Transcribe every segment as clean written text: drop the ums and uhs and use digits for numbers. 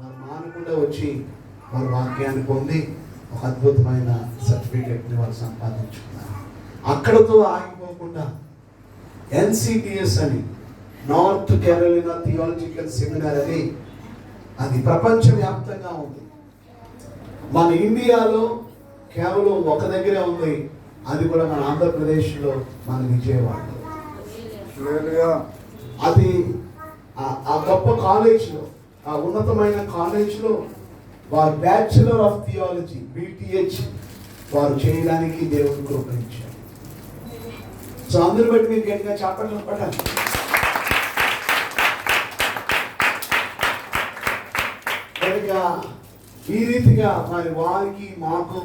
వారు మానకుండా వచ్చి వారు వాక్యాన్ని పొంది ఒక అద్భుతమైన సర్టిఫికేట్ని వారు సంపాదించుకున్నారు. అక్కడతో ఆగిపోకుండా NCTS అని, నార్త్ కేరళ థియాలజికల్ సెమినార్ అని, అది ప్రపంచవ్యాప్తంగా ఉంది. మన ఇండియాలో కేవలం ఒక దగ్గరే ఉంది, అది కూడా మన ఆంధ్రప్రదేశ్లో, మన విజయవాడలో. అది ఆ గొప్ప కాలేజ్లో, ఆ ఉన్నతమైన కాలేజ్లో వారు బ్యాచులర్ ఆఫ్ థియాలజీ BTH వారు చేయడానికి దేవుడు కృపణించారు. సో అందరూ బట్టి మీరు గట్టిగా చాపట్లు పడాలి. కనుక ఈ రీతిగా మరి వారికి మాకు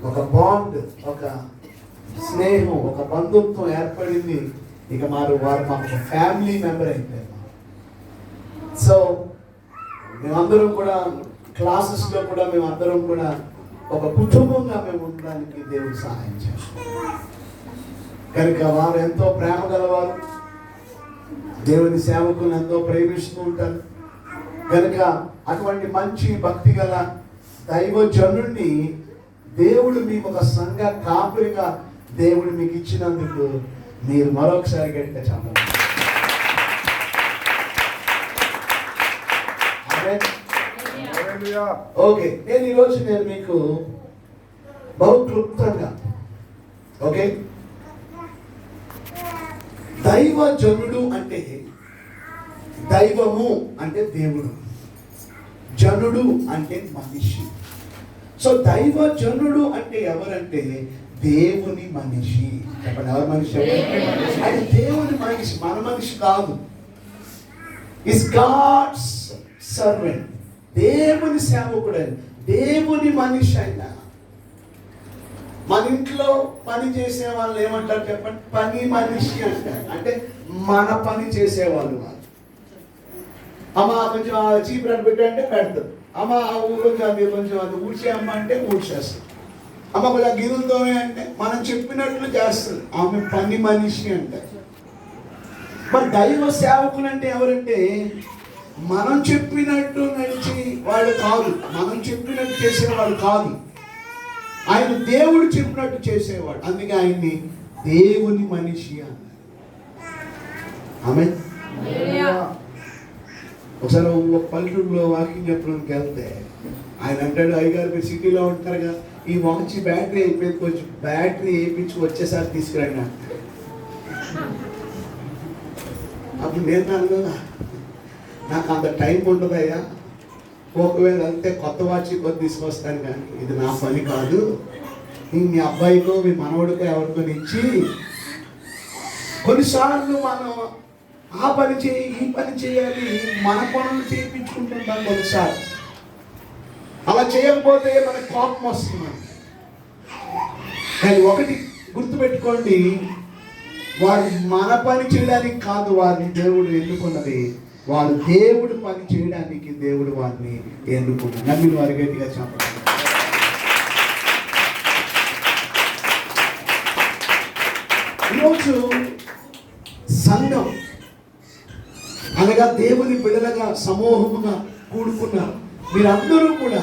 ఒక బాండ్, ఒక స్నేహం, ఒక బంధుత్వం ఏర్పడింది. ఇక వారు మాకు ఒక ఫ్యామిలీ మెంబర్ అయిపోయారు. సో మేమందరం కూడా క్లాసెస్లో కూడా మేమందరం కూడా ఒక కుటుంబంగా మేము ఉండడానికి దేవుడు సహాయం చేస్తారు. కనుక వారు ఎంతో ప్రేమ గలవారు, దేవుని సేవకులను ఎంతో ప్రేమిస్తూ ఉంటారు. కనుక అటువంటి మంచి భక్తి గల దైవజనుడిని దేవుడు మీకు ఒక సంఘ కాపురిగా దేవుడు మీకు ఇచ్చినందుకు మీరు మరొకసారి గట్టిగా చెప్పండి. ఓకే, ఈరోజు నేను మీకు బహు క్లుప్తంగా, ఓకే, దైవజనుడు అంటే, దైవము అంటే దేవుడు, జనుడు అంటే మనిషి. సో దైవజనుడు అంటే ఎవరంటే దేవుని మనిషి. చెప్పండి, ఎవరి మనిషి? అది దేవుని మనిషి, మన మనిషి కాదు. ఇస్ గాడ్స్ సర్వెంట్, దేవుని సేవకుడు, దేవుని మనిషి అయిన. మన ఇంట్లో పని చేసే వాళ్ళు ఏమంటారు చెప్పండి? పని మనిషి అంటారు. అంటే మన పని చేసేవాళ్ళు. అమ్మ కొంచెం చీప్ రెడ్ పెట్టంటే పెడతారు. అమ్మ కొంచెం అది ఊడ్చే అమ్మ అంటే ఊడ్చేస్తారు. అమ్మ కొంచెం గిన్నెలతోనే అంటే మనం చెప్పినట్లు చేస్తుంది. ఆమె పని మనిషి అంటారు. మరి దైవ సేవకులు అంటే ఎవరంటే మనం చెప్పినట్టు నడిచి వాళ్ళు కాదు, మనం చెప్పినట్టు చేసేవాళ్ళు కాదు. ఆయన దేవుడు చెప్పినట్టు చేసేవాడు. అందుకే ఆయన్ని దేవుని మనిషి అన్నారు. ఆమె ఒకసారి ఒక పల్లెటూరులో వాకింగ్ చెప్పడానికి వెళ్తే ఆయన అంటాడు, అయ్యగారు మీరు సిటీలో ఉంటారుగా, ఈ వాచ్ బ్యాటరీ అయిపోయింది, కొంచెం బ్యాటరీ వేయించి వచ్చేసారి తీసుకురండి అంటాడు. అప్పుడు నేను నాకు అంత టైం ఉండదయ్యా, ఒకవేళ వెళ్తే కొత్త వాచ్ కొద్ది తీసుకొస్తాను, కానీ ఇది నా పని కాదు. మీ అబ్బాయికో మీ మనవడికో ఎవరికో ఇచ్చి, కొన్నిసార్లు మనం ఆ పని చేయి ఈ పని చేయాలి, మన పనులు చేయించుకుంటుంటాం కొన్నిసార్లు. అలా చేయకపోతే మనకు కోపం వస్తుంది. కానీ ఒకటి గుర్తుపెట్టుకోండి, వారు మన పని చేయడానికి కాదు వారిని దేవుడు ఎన్నుకున్నది, వారు దేవుడు పని చేయడానికి దేవుడు వారిని ఎన్నుకున్నారు. నమ్మిన వారి గట్టిగా చెప్పండి. ఈరోజు సంఘం అనగా దేవుని బిడ్డలుగా సమూహముగా కూడుకున్నారు. మీరందరూ కూడా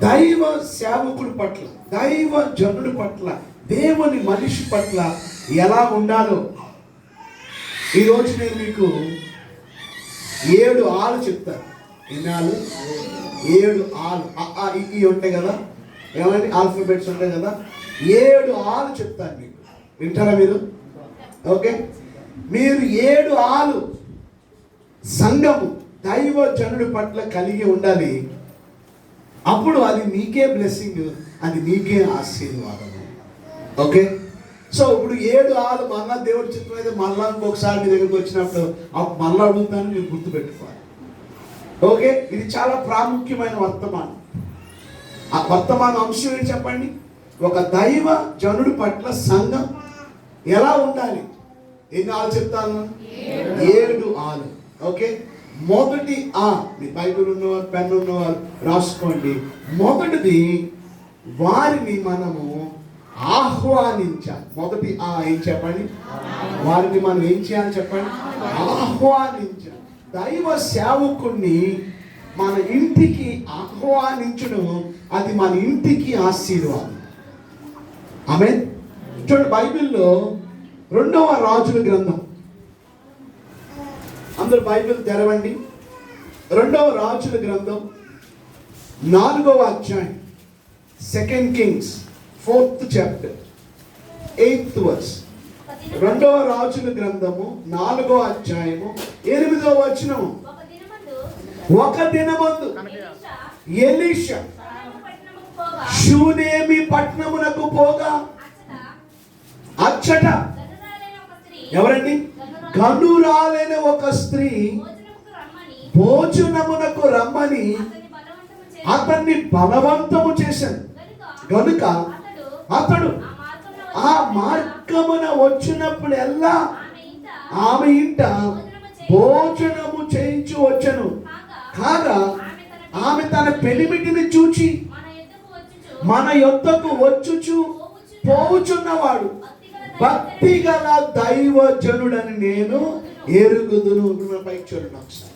దైవ సేవకుడి పట్ల, దైవ జనుడి పట్ల, దేవుని మనిషి పట్ల ఎలా ఉండాలో ఈరోజు నేను మీకు 7 ఆలు చెప్తాను. ఎన్నాళ్ళు? 7 ఆలు. ఇవి ఉంటాయి కదా, ఏమంటే ఆల్ఫాబెట్స్ ఉంటాయి కదా, 7 ఆలు చెప్తాను మీకు. వింటారా మీరు? ఓకే, మీరు 7 ఆలు సంఘము దైవ జనుడి పట్ల కలిగి ఉండాలి. అప్పుడు అది నీకే బ్లెస్సింగ్, అది నీకే ఆశీర్వాదం. ఓకే, సో ఇప్పుడు 7 ఆలు మళ్ళా దేవుడి చిత్రం అయితే మళ్ళా ఇంకొకసారి మీ దగ్గరికి వచ్చినప్పుడు మళ్ళా అడుగుతాను, మీరు గుర్తుపెట్టుకోవాలి. ఓకే, ఇది చాలా ప్రాముఖ్యమైన వర్తమానం. ఆ వర్తమాన అంశం ఏంటి చెప్పండి? ఒక దైవ జనుడి పట్ల సంఘం ఎలా ఉండాలి. ఎన్ని ఆలు చెప్తాను? 7 ఆలు. ఓకే, మొదటి ఆ, మీ బైబిల్ ఉన్నవారు పెన్ ఉన్నవారు రాసుకోండి. మొదటిది, వారిని మనము ఆహ్వానించాలి. మొదటి ఆ ఏం చెప్పండి? వారిని మనం ఏం చేయాలి చెప్పండి? ఆహ్వానించాలి. దైవ సేవకుణ్ణి మన ఇంటికి ఆహ్వానించడం, అది మన ఇంటికి ఆశీర్వాదం. ఆమేన్. చూడండి, బైబిల్లో 2వ రాజుల గ్రంథం, అందరూ బైబిల్ తెరవండి. 2వ రాజుల గ్రంథం 4వ అధ్యాయం, 2 Kings 4th chapter 8th verse. 2వ రాజుల గ్రంథము 4వ అధ్యాయము 8వ వచనం. ఒక దినమందు ఎలీషా షూనేమి పట్టణమునకు పోగా అచ్చట ఎవరండి? గనురాలైన ఒక స్త్రీ భోజనమునకు రమ్మని అతన్ని బలవంతము చేశాను గనుక అతడు ఆ మార్గమున వచ్చినప్పుడెల్లా ఆమె ఇంట భోజనము చేయించు వచ్చను. కాగా ఆమె తన పెనిమిటిని చూచి మన యొద్దకు వచ్చుచు పోవుచున్నవాడు భక్తి గల దైవజనుడని నేను ఎరుగుదును. పైకి చూడండి ఒకసారి.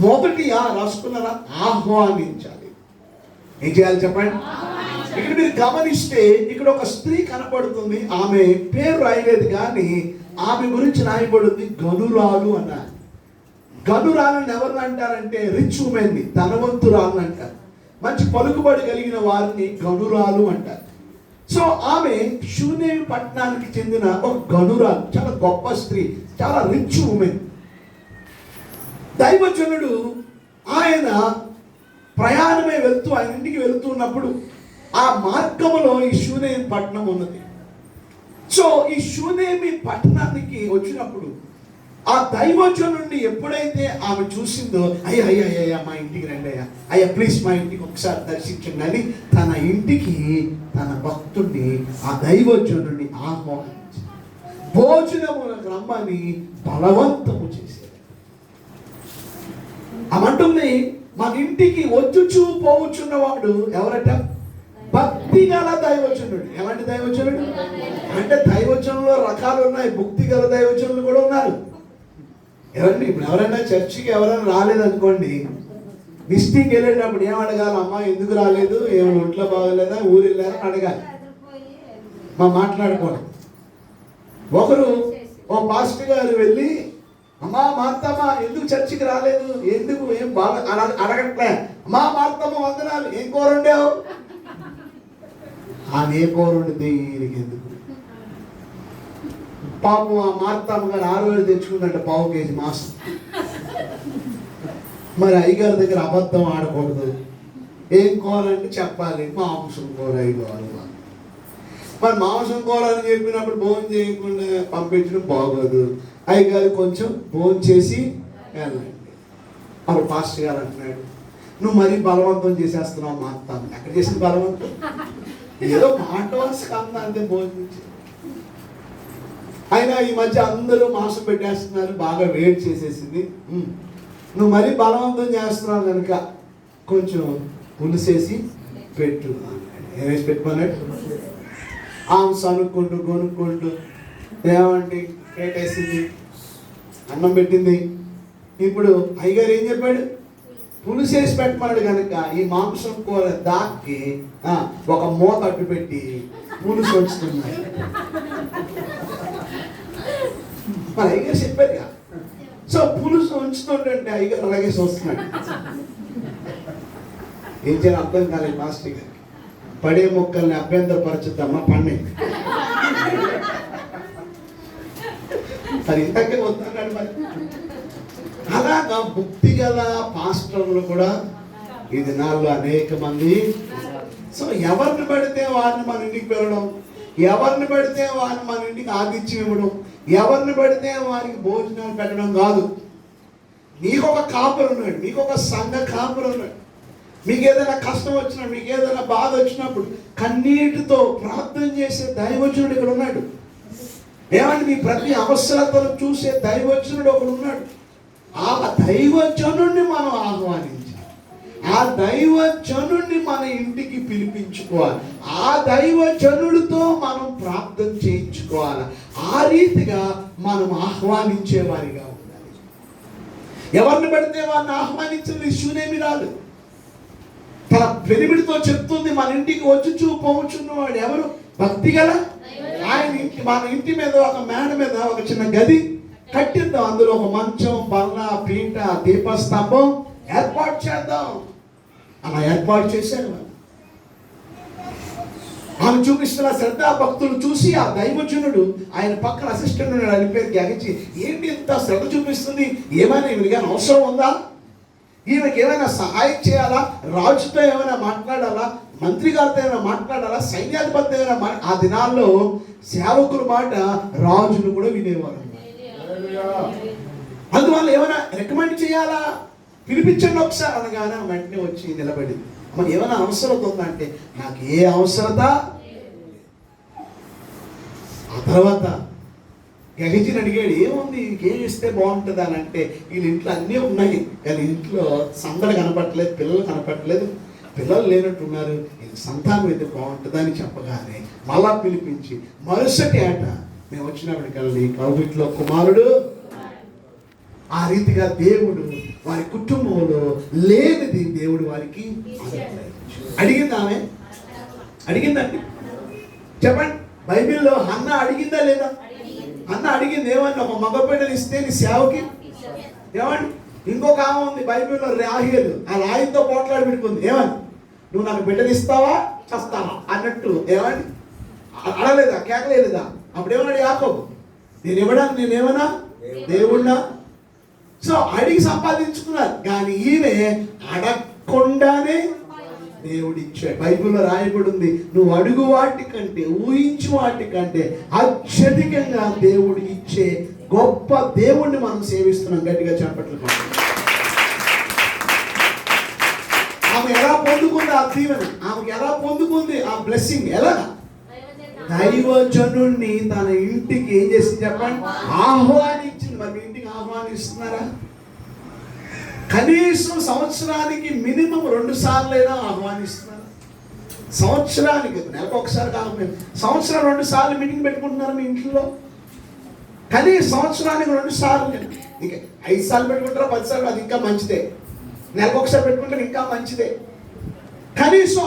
మొదటి రాసుకున్నారా? ఆహ్వానించాలి. ఏం చేయాలి చెప్పండి? ఇక్కడ మీరు గమనిస్తే ఇక్కడ ఒక స్త్రీ కనపడుతుంది. ఆమె పేరు రాయలేదు కానీ ఆమె గురించి రాయబడింది గనురాలు అన్నారు. గనురాలను ఎవరు అంటారంటే రిచ్ ఉమెన్ని, ధనవంతురాలు అంటారు. మంచి పలుకుబడి కలిగిన వారిని గనురాలు అంటారు. సో ఆమె షూనేమి పట్టణానికి చెందిన ఒక గనురాలు, చాలా గొప్ప స్త్రీ, చాలా రిచ్ ఉమెన్. దైవజనుడు ఆయన ప్రయాణమే వెళ్తూ ఆయన ఇంటికి వెళ్తున్నప్పుడు ఆ మార్గములో ఈ షూనేమి పట్టణం ఉన్నది. సో ఈ షూనేమి పట్టణానికి వచ్చినప్పుడు ఆ దైవజనుడిని ఎప్పుడైతే ఆమె చూసిందో, అయ్యా అయ్యా అయ్యా మా ఇంటికి రండి, అయ్యా అయ్యా ప్లీజ్ మా ఇంటికి ఒకసారి దర్శించండి అని తన ఇంటికి తన భక్తుడిని, ఆ దైవజనుడిని ఆహ్వానించి భోజనములకు రమ్మని బలవంతము చేశారు. అమంటుంది మన ఇంటికి వచ్చుచూ పోవచ్చున్నవాడు ఎవరట? భక్తి గల దైవజనుడు. ఎలాంటి దైవజనుడు అంటే దైవజనుల్లో రకాలు ఉన్నాయి, భక్తి గల దైవజనులు కూడా ఉన్నారు. ఎవరండి? ఇప్పుడు ఎవరైనా చర్చికి ఎవరైనా రాలేదనుకోండి, విజిటింగ్ వెళ్ళేటప్పుడు ఏం అడగాలి? అమ్మా ఎందుకు రాలేదు, ఏమైనా ఒంట్లో బాగోలేదా, ఊరు వెళ్ళారా అని అడగాలి. మాట్లాడుకోవాలి. ఒకరు ఓ పాస్టర్ గారు వెళ్ళి, అమ్మా మార్తమ్మ ఎందుకు చర్చికి రాలేదు, ఎందుకు ఏం బాగా అడగట్లే, అమ్మా మార్తమ్మ వందనాలు, ఏం కూర వండావు? ఆమె ఏ కూర వండితే ఈయనకి ఎందుకు? పాపం ఆ మార్తమ్మ గారు 6,000 తెచ్చుకుందంటే పావు కేజీ మాంసం. మరి అయ్యగారి దగ్గర అబద్ధం ఆడకూడదు. ఏం కూర అంటే చెప్పాలి, మాంసం కూర 5,000. మరి మాంసం కూర అని చెప్పినప్పుడు భోజనం చేయకుండా పంపించడం బాగోదు. అయ్యగారు కొంచెం భోజనం చేసి వెళ్ళండి. అప్పుడు పాస్టర్ గారు అంటున్నాడు, నువ్వు మరీ బలవంతం చేసేస్తున్నావు మా అత్త. ఎక్కడ చేసిన బలవంతం? ఏదో మాట వలస కన్నా అంతే భోజనం. అయినా ఈ మధ్య అందరూ మాంసం పెట్టేస్తున్నారు, బాగా వేడి చేసేసింది. నువ్వు మరీ బలవంతం చేస్తున్నావు కనుక కొంచెం పులుసేసి పెట్టు. ఏమేసి పెట్టుకున్నాడు? సనుక్కుంటూ కొనుక్కుంటూ ఏమంటే పెట్టేసింది, అన్నం పెట్టింది. ఇప్పుడు అయ్యగారు ఏం చెప్పాడు? పులుసేసి పెట్టమన్నాడు కనుక ఈ మాంసం కూర దాక్కి ఒక మూత అడ్డు పెట్టి పులుసు వస్తున్నాయి. మరి అయ్యగారు చెప్పారుగా. సో పులుసు ఉంచుతుంటే అయ్యగారు అలాగే చూస్తున్నాడు. ఏం చేయాలి అర్థం కాలేదు మాస్టర్ గారు. పడే మొక్కల్ని అభ్యంతరపరచుద్దామా పండే మరి ఇంతకే వస్తున్నాడు. మరి అలాగా భక్తి గల పాస్టర్లు కూడా ఈ దినాల్లో అనేక మంది. సో ఎవరిని పడితే వారిని మన ఇంటికి వెళ్ళడం, ఎవరిని పడితే వారిని మన ఇంటికి ఆతిథ్యం ఇవ్వడం, ఎవరిని పడితే వారికి భోజనాలు పెట్టడం కాదు. మీకు ఒక కాపురు ఉన్నాడు, మీకు ఒక సంఘ కాపురు ఉన్నాడు. మీకు ఏదైనా కష్టం వచ్చినా, మీకు ఏదైనా బాధ వచ్చినప్పుడు కన్నీటితో ప్రార్థన చేసే దైవజనుడు ఇక్కడ ఉన్నాడు. ఏమంటే మీ ప్రతి అవసరతను చూసే దైవజనుడు ఒకడు ఉన్నాడు. ఆ దైవజనుడిని మనం ఆహ్వానించాలి. ఆ దైవజనుడిని మన ఇంటికి పిలిపించుకోవాలి. ఆ దైవజనుడితో మనం ప్రార్థన చేయించుకోవాలి. ఆ రీతిగా మనం ఆహ్వానించే వారిగా ఉండాలి. ఎవరిని పెడితే వారిని ఆహ్వానించిన ఇష్యూనేమి రాదు. తన పెనిమిడితో చెప్తుంది, మన ఇంటికి వచ్చుచు పోవచ్చున్నవాడు ఎవరు? భక్తి గల ఆయన ఇంటి, మన ఇంటి మీద ఒక మేడ మీద ఒక చిన్న గది కట్టిద్దాం, అందులో ఒక మంచం, బల్ల, పీట, దీపస్తంభం ఏర్పాటు చేద్దాం. అలా ఏర్పాటు చేశారు. ఆమె చూపిస్తున్న శ్రద్ధ భక్తులు చూసి ఆ దైవజనుడు ఆయన పక్కన అసిస్టెంట్ ఉన్నాడు, ఆయన పేరు గ్యాగించి, ఏంటి ఇంత శ్రద్ధ చూపిస్తుంది, ఏమైనా ఈమెకి అవసరం ఉందా, ఈమెకి ఏమైనా సహాయం చేయాలా, రాజుతో ఏమైనా మాట్లాడాలా, మంత్రి గారితో ఏమైనా మాట్లాడాలా, సైన్యాధిపతితో ఏమైనా ఆ దినాల్లో సేవకుల మాట రాజులు కూడా వినేవారు. అందువల్ల ఏమైనా రికమెండ్ చేయాలా, పిలిపించండి ఒకసారి అనగానే వెంటనే వచ్చి నిలబడింది. మనకి ఏమైనా అవసరత ఉందంటే, నాకు ఏ అవసరత. ఆ తర్వాత గెహజీని అడిగాడు, ఏముంది ఇంకేం ఇస్తే బాగుంటుంది అని అంటే, వీళ్ళ ఇంట్లో అన్నీ ఉన్నాయి కానీ ఇంట్లో సందడి కనపట్టలేదు, పిల్లలు కనపట్టలేదు, పిల్లలు లేనట్టున్నారు, సంతానం అయితే బాగుంటుందని చెప్పగానే మళ్ళా పిలిపించి మరుసటి ఏట మేము వచ్చినప్పటికల్లా కౌగిట్లో కుమారుడు. ఆ రీతిగా దేవుడు వారి కుటుంబంలో లేనిది దేవుడు వారికి అడిగింది. ఆమె అడిగిందండి, చెప్పండి. బైబిల్లో హన్న అడిగిందా లేదా? అన్న అడిగింది ఏమని, ఒక మగ బిడ్డలు ఇస్తే నీ సేవకి ఏమండి. ఇంకొక ఆమె ఉంది బైబిల్లో, రాహేలు, ఆ రాయితో పోట్లాడి పెట్టుకుంది, ఏమని, నువ్వు నాకు బిడ్డలు ఇస్తావా చస్తావా అన్నట్టు, ఏమని అడలేదా, కేకలేదా? అప్పుడేమన్నాడు యాకోబు, నేను ఇవ్వడానికి నేనేమన్నా దేవుణ్ణా? సో అడిగి సంపాదించుకున్నారు, కానీ ఈమె అడగకుండానే దేవుడు ఇచ్చాడు. బైబిల్లో రాయబడి ఉంది, నువ్వు అడుగు వాటి కంటే, ఊహించు వాటి కంటే అత్యధికంగా దేవుడు ఇచ్చే గొప్ప దేవుణ్ణి మనం సేవిస్తున్నాం. గట్టిగా చెప్పట్లు. ఆమె ఎలా పొందుకుంది ఆ దీవెన, ఆమెకి ఎలా పొందుకుంది ఆ బ్లెస్సింగ్? ఎలా? దైవజనుణ్ణి తన ఇంటికి ఏం చేసింది చెప్పండి, ఆహ్వానించింది. మరి ఇంటికి ఆహ్వానిస్తున్నారా? కనీసం సంవత్సరానికి మినిమం 2 సార్లైనా ఆహ్వానిస్తున్నారు. సంవత్సరానికి, నెలకు ఒకసారి కాదు, సంవత్సరం 2 సార్లు మీటింగ్ పెట్టుకుంటున్నారు మీ ఇంట్లో. కనీసం సంవత్సరానికి 2 సార్లు, ఇంకా 5 సార్లు పెట్టుకుంటారా, 10 సార్లు, అది ఇంకా మంచిదే. నెలకు ఒకసారి పెట్టుకుంటారు, ఇంకా మంచిదే. కనీసం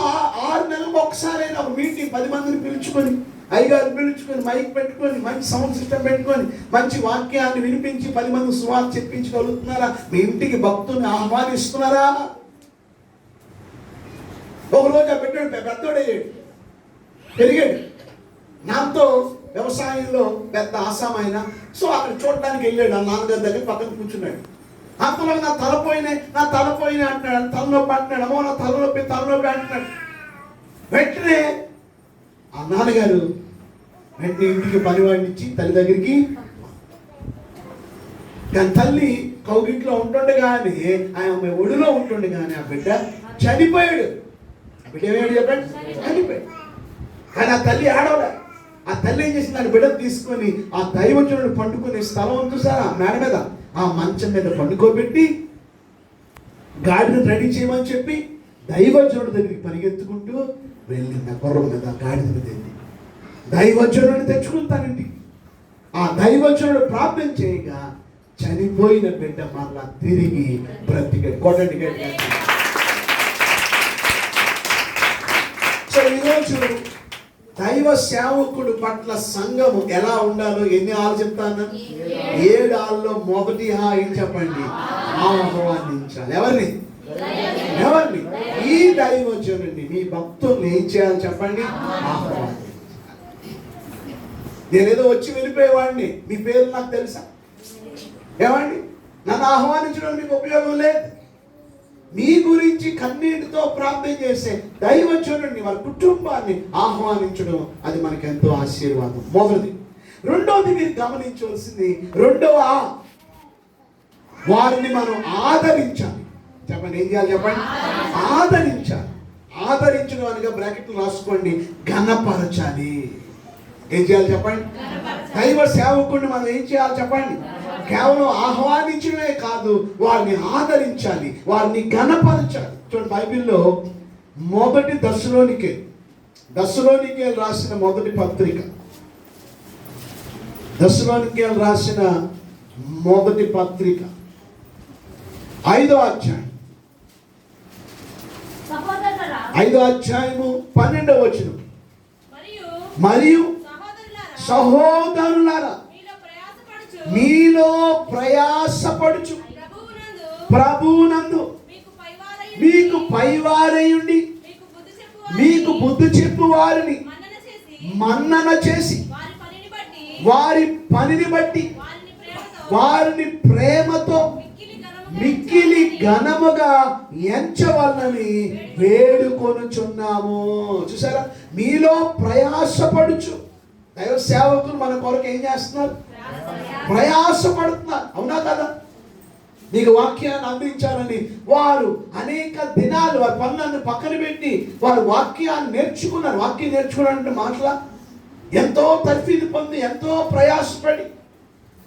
6 నెలలకు ఒకసారైనా ఒక మీటింగ్ 10 మందిని పిలుచుకొని, అయ్యగారు పిలుచుకొని, మైక్ పెట్టుకొని, మంచి సౌండ్ సిస్టమ్ పెట్టుకొని, మంచి వాక్యాన్ని వినిపించి 10 మంది సువార్త చెప్పించగలుగుతున్నారా? మీ ఇంటికి భక్తుల్ని ఆహ్వానిస్తున్నారా? ఒకరోజు పెట్టాడు, పెద్దోడయ్యాడు, పెరిగాడు, నాతో వ్యవసాయంలో పెద్ద ఆసామైన. సో అక్కడ చూడడానికి వెళ్ళాడు, ఆ నాన్నగారి దగ్గర పక్కన కూర్చున్నాడు. అంతలో నా తలపోయిన అంటున్నాడు, తలనొప్పి అంటున్నాడు, అమ్మో నా తలనొప్పి అంటున్నాడు. వెంటనే ఆ నాన్నగారు వెంటనే ఇంటికి పనివాడిని ఇచ్చి తల్లి దగ్గరికి, కానీ తల్లి కౌగిట్లో ఉంటుండగానే, ఆమె ఒడిలో ఉంటుండగానే ఆ బిడ్డ చనిపోయాడు. ఆ బిడ్డ ఏమయ్యాడు చెప్పండి, చనిపోయాడు. కానీ ఆ తల్లి ఆడవలే. ఆ తల్లి ఏం చేసింది, ఆ బిడ్డను తీసుకొని ఆ దైవజనుడు పండుకునే స్థలం ఉంది సార్, ఆ మేడ మీద, ఆ మంచం మీద పండుకోబెట్టి గాడిని రెడీ చేయమని చెప్పి దైవజనుడి దగ్గరికి పరిగెత్తుకుంటూ వెళ్ళింది. గుర్రం మీద గాడిద మీద వెళ్ళి దైవజనుడిని తెచ్చుకుంటానండి. ఆ దైవజనుడు ప్రార్థన చేయగా చనిపోయిన బిడ్డ మళ్ళా తిరిగి బ్రతికాడు. కొట్టండి. సో ఈరోజు దైవ సేవకుడు పట్ల సంఘము ఎలా ఉండాలో ఎన్ని ఆలు చెప్తాను? 7 ఆల్లో మొదటి ఏం చెప్పండి, ఆహ్వానించాలి. ఎవరిని? ఈ దైవజనుడిని, మీ భక్తుల్ని ఏం చేయాలి చెప్పండి, ఆహ్వానించాలి. నేనేదో వచ్చి వెళ్ళిపోయేవాడిని, మీ పేరు నాకు తెలుసా? ఏమండి, నన్ను ఆహ్వానించడం మీకు ఉపయోగం లేదు. మీ గురించి కన్నీటితో ప్రార్థన చేసే దైవజనుడిని, వారి కుటుంబాన్ని ఆహ్వానించడం, అది మనకు ఎంతో ఆశీర్వాదం. మొదటిది. రెండవది మీరు గమనించవలసింది, వారిని మనం ఆదరించాలి. చెప్పండి, ఏం చేయాలి చెప్పండి, ఆదరించాలి. ఆదరించడం అనగా బ్రాకెట్లు రాసుకోండి, ఘనపరచాలి. ఏం చేయాలి చెప్పండి, దైవ సేవకుడిని మనం ఏం చేయాలి చెప్పండి, కేవలం ఆహ్వానించడమే కాదు, వారిని ఆదరించాలి, వారిని ఘనపరచాలి. చూడండి, బైబిల్లో మొదటి దశలోనికేలు రాసిన మొదటి పత్రిక, దశలోనికేలు రాసిన మొదటి పత్రిక 5వ అధ్యాయం 5వ అధ్యాయము 12వ వచనం. మరియు సహోదరులారా మీలో ప్రయాసపడుచు ప్రభువునందు మీకు పైవారయుండి మీకు బుద్ధి చెప్పు వారిని మన్నన చేసి వారి పనిని బట్టి వారిని ప్రేమతో మిక్కిలి ఘనముగా ఎంచవలనని వేడుకొనుచున్నాము. చూసారా, మీలో ప్రయాసపడుచు. దైవ సేవకులు మన కొరకు ఏం చేస్తున్నారు? ప్రయాసపడుతున్నారు. అవునా కదా? నీకు వాక్యాన్ని అందించాలని వారు అనేక దినాలు వారి పనులను పక్కన పెట్టి వారు వాక్యాన్ని నేర్చుకున్నారు. వాక్యం నేర్చుకున్నారంటే మాటలా ఎంతో తర్ఫీదు పొంది ఎంతో ప్రయాసపడి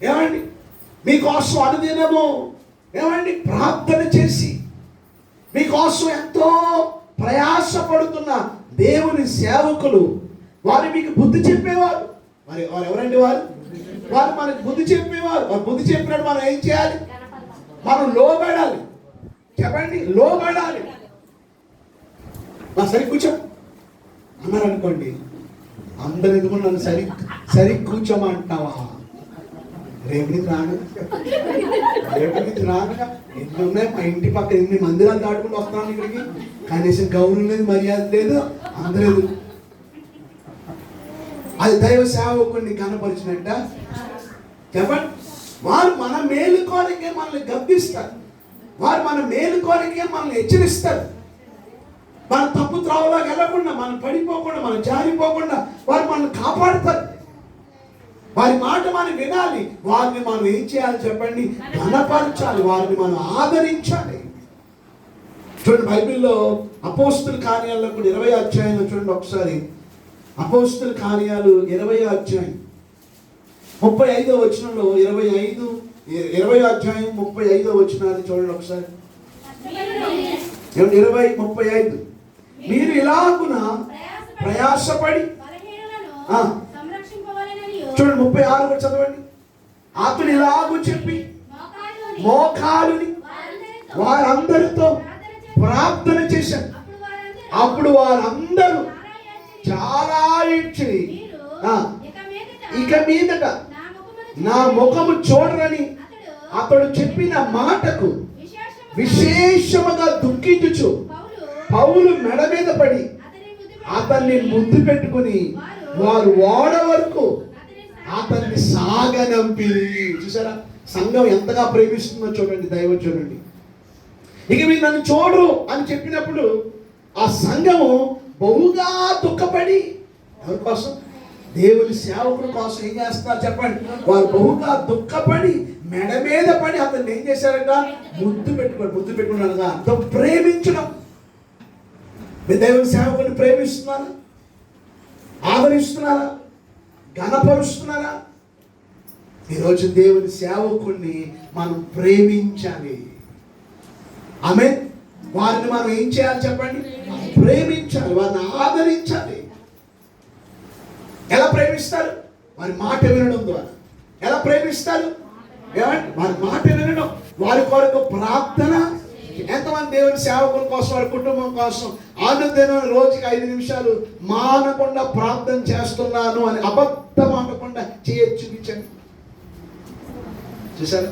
ఏమండి మీకోసం అనుదినము ఏమండి ప్రార్థన చేసి మీకోసం ఎంతో ప్రయాసపడుతున్న దేవుని సేవకులు వారు మీకు బుద్ధి చెప్పేవారు. వారు ఎవరండి? వారు మనకు బుద్ధి చెప్పేవారు. వారు బుద్ధి చెప్పినట్టు మనం ఏం చేయాలి? మనం లోబడాలి. చెప్పండి, లోబడాలి. సరి కూర్చో అన్నారు అనుకోండి, అందరు ఎందుకు నన్ను సరి కూర్చోమంటావా? రేపటికి రానుగా ఎన్ని ఉన్నాయి మా ఇంటి పక్క ఎన్ని మందిరాలు దాటుకుంటూ వస్తున్నాను ఇక్కడికి. కనీసం గౌరవం లేదు, మర్యాద లేదు, అందరూ. అది దైవ సేవకుడిని కనపరిచినట్ట? చెప్పండి. వారు మన మేలు కోరికే మనల్ని గద్దిస్తారు. వారు మన మేలు కోరికే మనల్ని హెచ్చరిస్తారు. మన తప్పు త్రోవలోకి వెళ్ళకుండా, మనం పడిపోకుండా, మనం జారిపోకుండా వారు మనల్ని కాపాడుతారు. వారి మాట మనం వినాలి. వారిని మనం ఏం చేయాలి చెప్పండి? ఘనపరచాలి. వారిని మనం ఆదరించాలి. చూడండి, బైబిల్లో అపోస్తుల కార్యాల్లో కూడా 20వ అధ్యాయంలో చూడండి ఒకసారి. అపోస్తుల కార్యాలు 20వ అధ్యాయం 35వ వచనంలో 20వ అధ్యాయం 35వ వచనాన్ని చూడండి ఒకసారి. 20:35 మీరు ఇలాగున ప్రయాసపడి చూడండి 36 కూడా చదవండి. అతడు ఇలాగూ చెప్పి మోకాలుని వారందరితో ప్రార్థన చేశాను. అప్పుడు వారందరూ చాలా ఏడ్చి ఇక మీదట నా ముఖము చూడరని అతడు చెప్పిన మాటకు విశేషముగా దుఃఖించుచు పౌలు మెడ మీద పడి అతన్ని ముద్దు పెట్టుకుని వారు ఓడ వరకు అతన్ని సాగనంపి. చూసారా, సంఘం ఎంతగా ప్రేమిస్తుందో చూడండి. దైవం చూడండి. ఇక మీరు నన్ను చూడరు అని చెప్పినప్పుడు ఆ సంఘము బహుగా దుఃఖపడి ఎవరి కోసం? దేవుని సేవకుల కోసం ఏం చేస్తున్నారు చెప్పండి? వారు బహుగా దుఃఖపడి మెడ మీద పడి అతన్ని ఏం చేశారట? ముద్దు పెట్టుకున్నారుగా. అర్థం ప్రేమించడం. మీ దేవుని సేవకుని ప్రేమిస్తున్నారా? ఆదరిస్తున్నారా? ఘనపరుస్తున్నారా? ఈరోజు దేవుని సేవకుడిని మనం ప్రేమించాలి. ఆమేన్. వారిని మనం ఏం చేయాలి చెప్పండి? ప్రేమించాలి. వారిని ఆదరించాలి. ఎలా ప్రేమిస్తారు? వారి మాట వినడం ద్వారా. ఎలా ప్రేమిస్తారు? ఏమంటే వారి మాట వినడం, వారి కొరకు ప్రార్థన. ఎంతమంది దేవుని సేవకుల కోసం, వారి కుటుంబం కోసం అనుదినం రోజుకి 5 నిమిషాలు మానకుండా ప్రార్థన చేస్తున్నాను అని అబద్ధం ఆడకుండా చేయొచ్చు చూపించండి. చూసారా,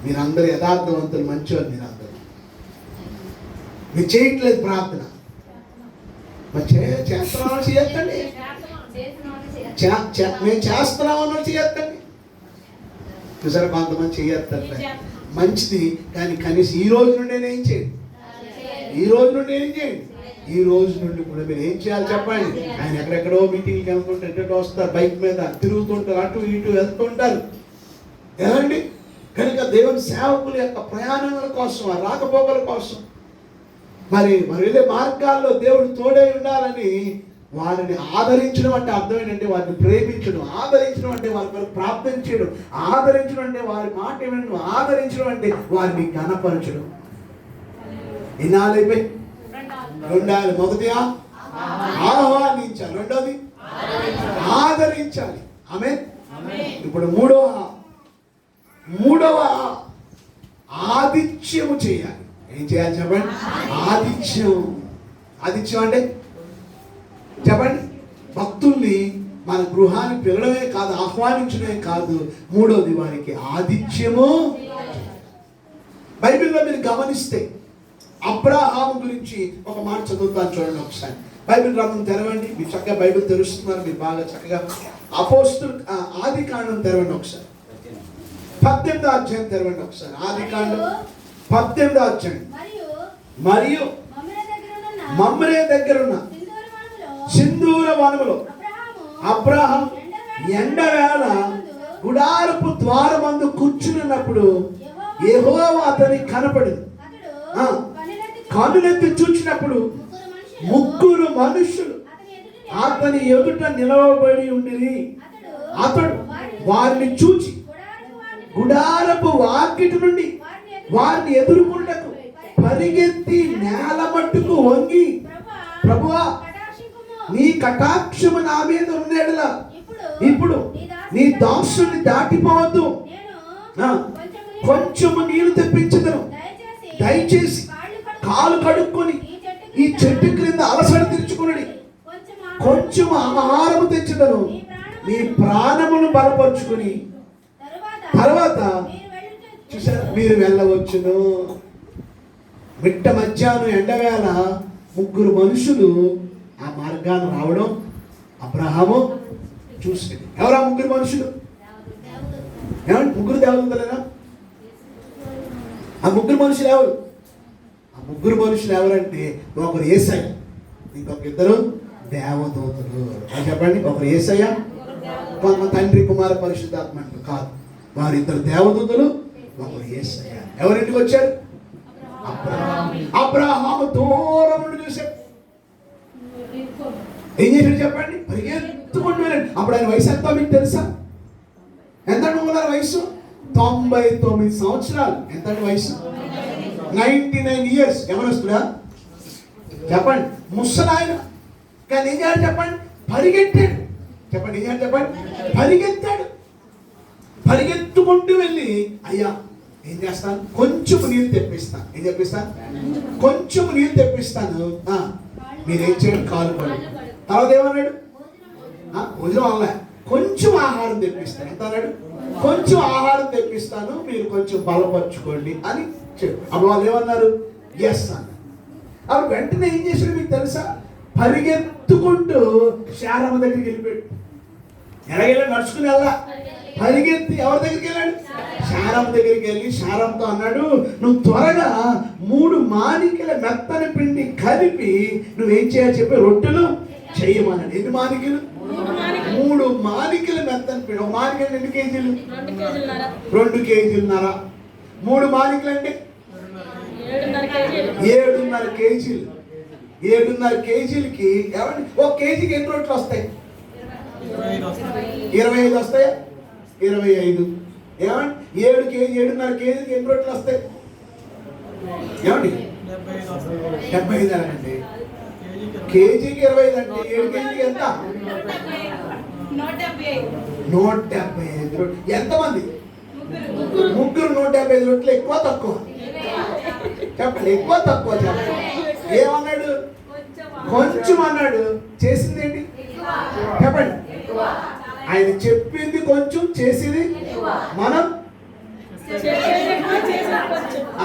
మీరందరూ యథార్థవంతులు, మంచివారు. మీరందరూ మీరు చేయట్లేదు ప్రార్థన. మరి చేస్తున్నామని చేయొద్దండి. మేము చేస్తున్నామని చేయొద్దండి. చూసారా, కొంతమంది చేయొద్దండి. మంచిది, కానీ కనీసం ఈ రోజు నుండి ఏం చేయండి. ఈ రోజు నుండి ఏం చేయండి. ఈ రోజు నుండి కూడా మీరు ఏం చేయాలి చెప్పండి. ఆయన ఎక్కడెక్కడో మీటింగ్కి వెళ్తుంటారు, ఎక్కడో వస్తారు, బైక్ మీద తిరుగుతుంటారు, అటు ఇటు వెళ్తుంటారు. ఏమండి, కనుక దేవుని సేవకుల యొక్క ప్రయాణాల కోసం, ఆ రాకపోకల కోసం, మరి వెళ్ళే మార్గాల్లో దేవుడు తోడై ఉండాలని వారిని ఆదరించడం అంటే అర్థం ఏంటంటే వారిని ప్రేమించడం. ఆదరించడం అంటే వారి కొరకు ప్రార్థన చేయడం. ఆదరించడం అంటే వారి మాట వినడం. ఆదరించడం అంటే వారిని ఘనపరచడం. ఇన్నాళ్ళైపోయి ఉండాలి. మొదటిగా ఆహ్వానించాలి, రెండోది ఆదరించాలి. ఆమేన్. ఇప్పుడు మూడవ ఆదిత్యము చేయాలి. ఏం చేయాలి చెప్పండి? ఆదిత్యం. ఆదిత్యం అంటే చెప్పండి, భక్తుల్ని మన గృహాన్ని పిలవడమే కాదు, ఆహ్వానించడమే కాదు, మూడోది వారికి ఆదిత్యము. బైబిల్లో మీరు గమనిస్తే అబ్రహాము గురించి ఒక మాట చదువుతాను, చూడండి ఒకసారి. బైబిల్ గ్రంథం తెరవండి. మీరు చక్కగా బైబిల్ తెరుస్తున్నారు, మీరు బాగా చక్కగా. అపోస్తలుల ఆది కాండం తెరవండి ఒకసారి. 18వ అధ్యాయం తెరవండి ఒకసారి. ఆది కాండం 18వ అధ్యాయం. మరియు మమ్రే దగ్గరున్న సింధూర వనములో అబ్రహాము ఎండవేళ గుడారపు ద్వారమందు కూర్చున్నప్పుడు యెహోవా అతనికి కనపడింది. కనులెత్తి చూచినప్పుడు ముగ్గురు మనుషులు అతని ఎదుట నిలవబడి ఉండిరి. అతడు వారిని చూచి గుడారపు వాకిటి నుండి వారిని ఎదుర్కొంటకు పరిగెత్తి నేల మట్టుకు వంగి, ప్రభువా, నీ కటాక్షము నా మీద ఉండేలా ఇప్పుడు నీ దాసుని దాటిపోవద్దు, కొంచెము నీళ్లు తెప్పించదను, దయచేసి కాలు కడుక్కొని ఈ చెట్టు క్రింద అలసట తీర్చుకుని కొంచెం ఆహారము తెచ్చుదను, నీ ప్రాణమును బలపరుచుకుని తర్వాత మీరు వెళ్ళవచ్చును. మిట్ట మధ్యాహ్నం ఎండవేళ ముగ్గురు మనుషులు ఆ మార్గాన్ని రావడం అబ్రహాము చూసింది. ఎవరా ముగ్గురు మనుషులు? ఏమంటే ముగ్గురు దేవదూతలేనా? ఆ ముగ్గురు మనుషులు ఎవరు? ఆ ముగ్గురు మనుషులు ఎవరంటే, ఒకరు యేసయ్య, ఇంకొక ఇద్దరు దేవదూతలు. అది చెప్పండి. ఒకరు యేసయ్య, కొంత తండ్రి కుమార పరిశుద్ధాత్మ కాదు, వారు ఇద్దరు దేవదూతలు, ఒకరు యేసయ్య. ఎవరింటికి వచ్చారు? అబ్రహాము దూరం నుండి చూశాడు. ఏం చేశాడు చెప్పండి? పరిగెత్తుకుంటూ వెళ్ళండి. అప్పుడు ఆయన వయసు ఎంత మీకు తెలుసా? ఎంత అనుకున్నారు వయసు? 99 సంవత్సరాలు. ఎంత వయసు? 99 years. ఎవరొస్తుడా చెప్పండి? ముసలాయన. కానీ ఏం చేయాలి చెప్పండి? పరిగెత్తాడు. చెప్పండి, ఏం చేయాలి చెప్పండి? పరిగెత్తాడు. పరిగెత్తుకుంటూ వెళ్ళి, అయ్యా ఏం చేస్తాను, కొంచెం నీళ్ళు తెప్పిస్తాను. ఏం తెప్పిస్తాను? కొంచెం నీళ్ళు తెప్పిస్తాను, మీరేం చేయండి, కాలు పడి. తర్వాత ఏమన్నాడు? భోజనం అలా కొంచెం ఆహారం తెప్పిస్తాను. ఎంత అన్నాడు? కొంచెం ఆహారం తెప్పిస్తాను, మీరు కొంచెం బలపరుచుకోండి అని చెప్పి. అప్పుడు వాళ్ళు ఏమన్నారు? ఎస్ అన్నారు. అప్పుడు వెంటనే ఏం చేశాడు మీకు తెలుసా? పరిగెత్తుకుంటూ శారమ్మ దగ్గరికి వెళ్ళిపోయాడు. ఎలాగెళ్ళాడు? నడుచుకుని వెళ్ళా. పరిగెత్తి ఎవరి దగ్గరికి వెళ్ళాడు? శారమ్మ దగ్గరికి వెళ్ళి శారమ్మతో అన్నాడు, నువ్వు త్వరగా 3 మానికల మెత్తని పిండి కలిపి నువ్వేం చేయాలి చెప్పి రొట్టెలు చేయమన్నాడు. ఎన్ని మానికలు? 3 మానికల మెత్తని పిండి. ఒక మానికలు ఎన్ని కేజీలు? 2 కేజీలున్నర. 3 మానికలు అంటే 7.5 కేజీలు. 7.5 కేజీలకి ఏమండి, 1 కేజీకి ఎన్ని రొట్టెలు వస్తాయి? 25 వస్తాయా? 25. ఏమండి 7.5 కేజీకి ఎన్ని రొట్టెలు వస్తాయి? ఏమండి 75 అండి. కేజీకి 25 అంటే 7 కేజీకి ఎంత? 175 రొట్టెలు. ఎంతమంది? ముగ్గురు. 175 రొట్టెలు. ఎక్కువ తక్కువ చెప్పండి? ఎక్కువ తక్కువ చెప్పండి. ఏమన్నాడు? కొంచెం అన్నాడు. చేసింది ఏంటి చెప్పండి? ఆయన చెప్పింది కొంచెం, చేసింది మనం.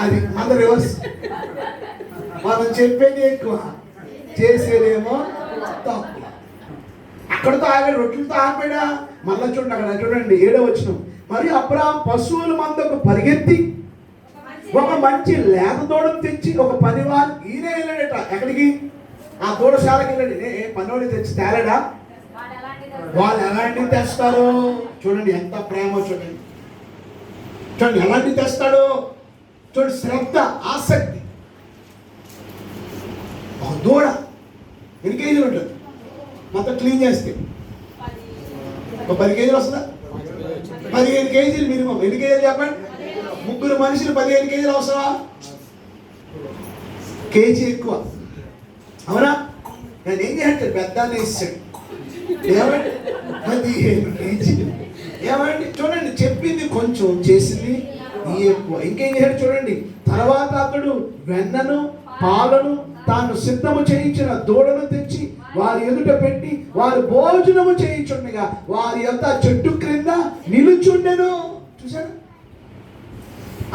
అది మన రివర్స్. మనం చెప్పేది ఎక్కువ, చేసేదేమో తక్కువ. అక్కడతో ఆగాడు, రొట్టెలతో ఆగాడా? మళ్ళా చూడండి, అక్కడ చూడండి 7వ వచనం. మరియు అబ్రహాము పశువుల మందకు పరిగెత్తి ఒక మంచి లేత దూడను తెచ్చి ఒక పనివారు, ఈయన వెళ్ళాడట. ఎక్కడికి? ఆ దూడశాలకి వెళ్ళండి. పనివాడిని తెచ్చి తేలాడా? వాళ్ళు ఎలాంటివి తెస్తారు చూడండి, ఎంత ప్రేమ చూడండి. చూడండి ఎలాంటివి తెస్తాడు చూడండి, శ్రద్ధ, ఆసక్తి. ఒక దూడ ఎన్ని కేజీలు ఉంటుంది మొత్తం క్లీన్ చేస్తే? ఒక 10 కేజీలు వస్తుందా? 15 కేజీలు మినిమం. ఎన్ని కేజీలు చెప్పండి? ముగ్గురు మనుషులు 15 కేజీలు అవసరమా? కేజీ ఎక్కువ, అవునా? నేను ఏం చేస్తాడు? పెద్దాన్ని ఇస్తాడు. ఏమండి 15 కేజీలు. ఏమండి చూడండి, చెప్పింది కొంచెం, చేసింది ఎక్కువ. ఇంకేం చేశాడు చూడండి. తర్వాత అతడు వెన్నను పాలను తాను సిద్ధము చేయించిన దూడను తెచ్చి వారి ఎదుట పెట్టి వారు భోజనము చేయించుండగా వారి యొక్క చెట్టు క్రింద నిలుచుండెను. చూసాడు,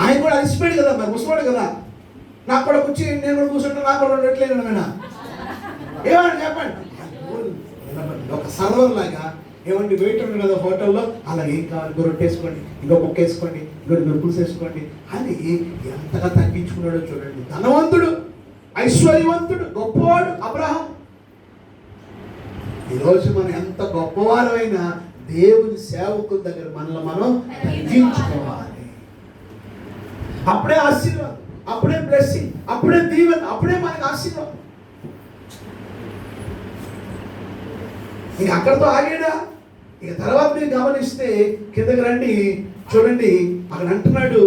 ఆయన కూడా అలసిపోయాడు కదా, మరి ముసలాడు కదా. నాకు కూడా కూర్చి నేను కూడా కూర్చుంటే నాకు కూడా ఉండట్లేదు మేడం. ఏమని చెప్పండి, ఒక సర్వర్ లాగా ఏమండి వెయిట్ ఉంది కదా హోటల్లో, అలా ఏం కావాలి, ఇంకో రొట్టె వేసుకోండి, ఇంకో ముక్క వేసుకోండి, ఇంకో పులుసు వేసుకోండి అని ఎంతగా తగ్గించుకున్నాడో చూడండి. ధనవంతుడు, ఐశ్వర్యవంతుడు, గొప్పవాడు అబ్రహాం. ఈరోజు మనం ఎంత గొప్పవారమైనా దేవుని సేవకుల దగ్గర మనల్ని మనం తగ్గించుకోవాలి. అప్పుడే ఆశీర్వాదం, అప్పుడే బ్లెస్సింగ్, అప్పుడే దీవెన, అప్పుడే మనకు ఆశీర్వాదం. ఇక అక్కడతో ఆగాడా? ఇక తర్వాత మీరు గమనిస్తే కిందకి రండి, చూడండి. అక్కడ అంటున్నాడు,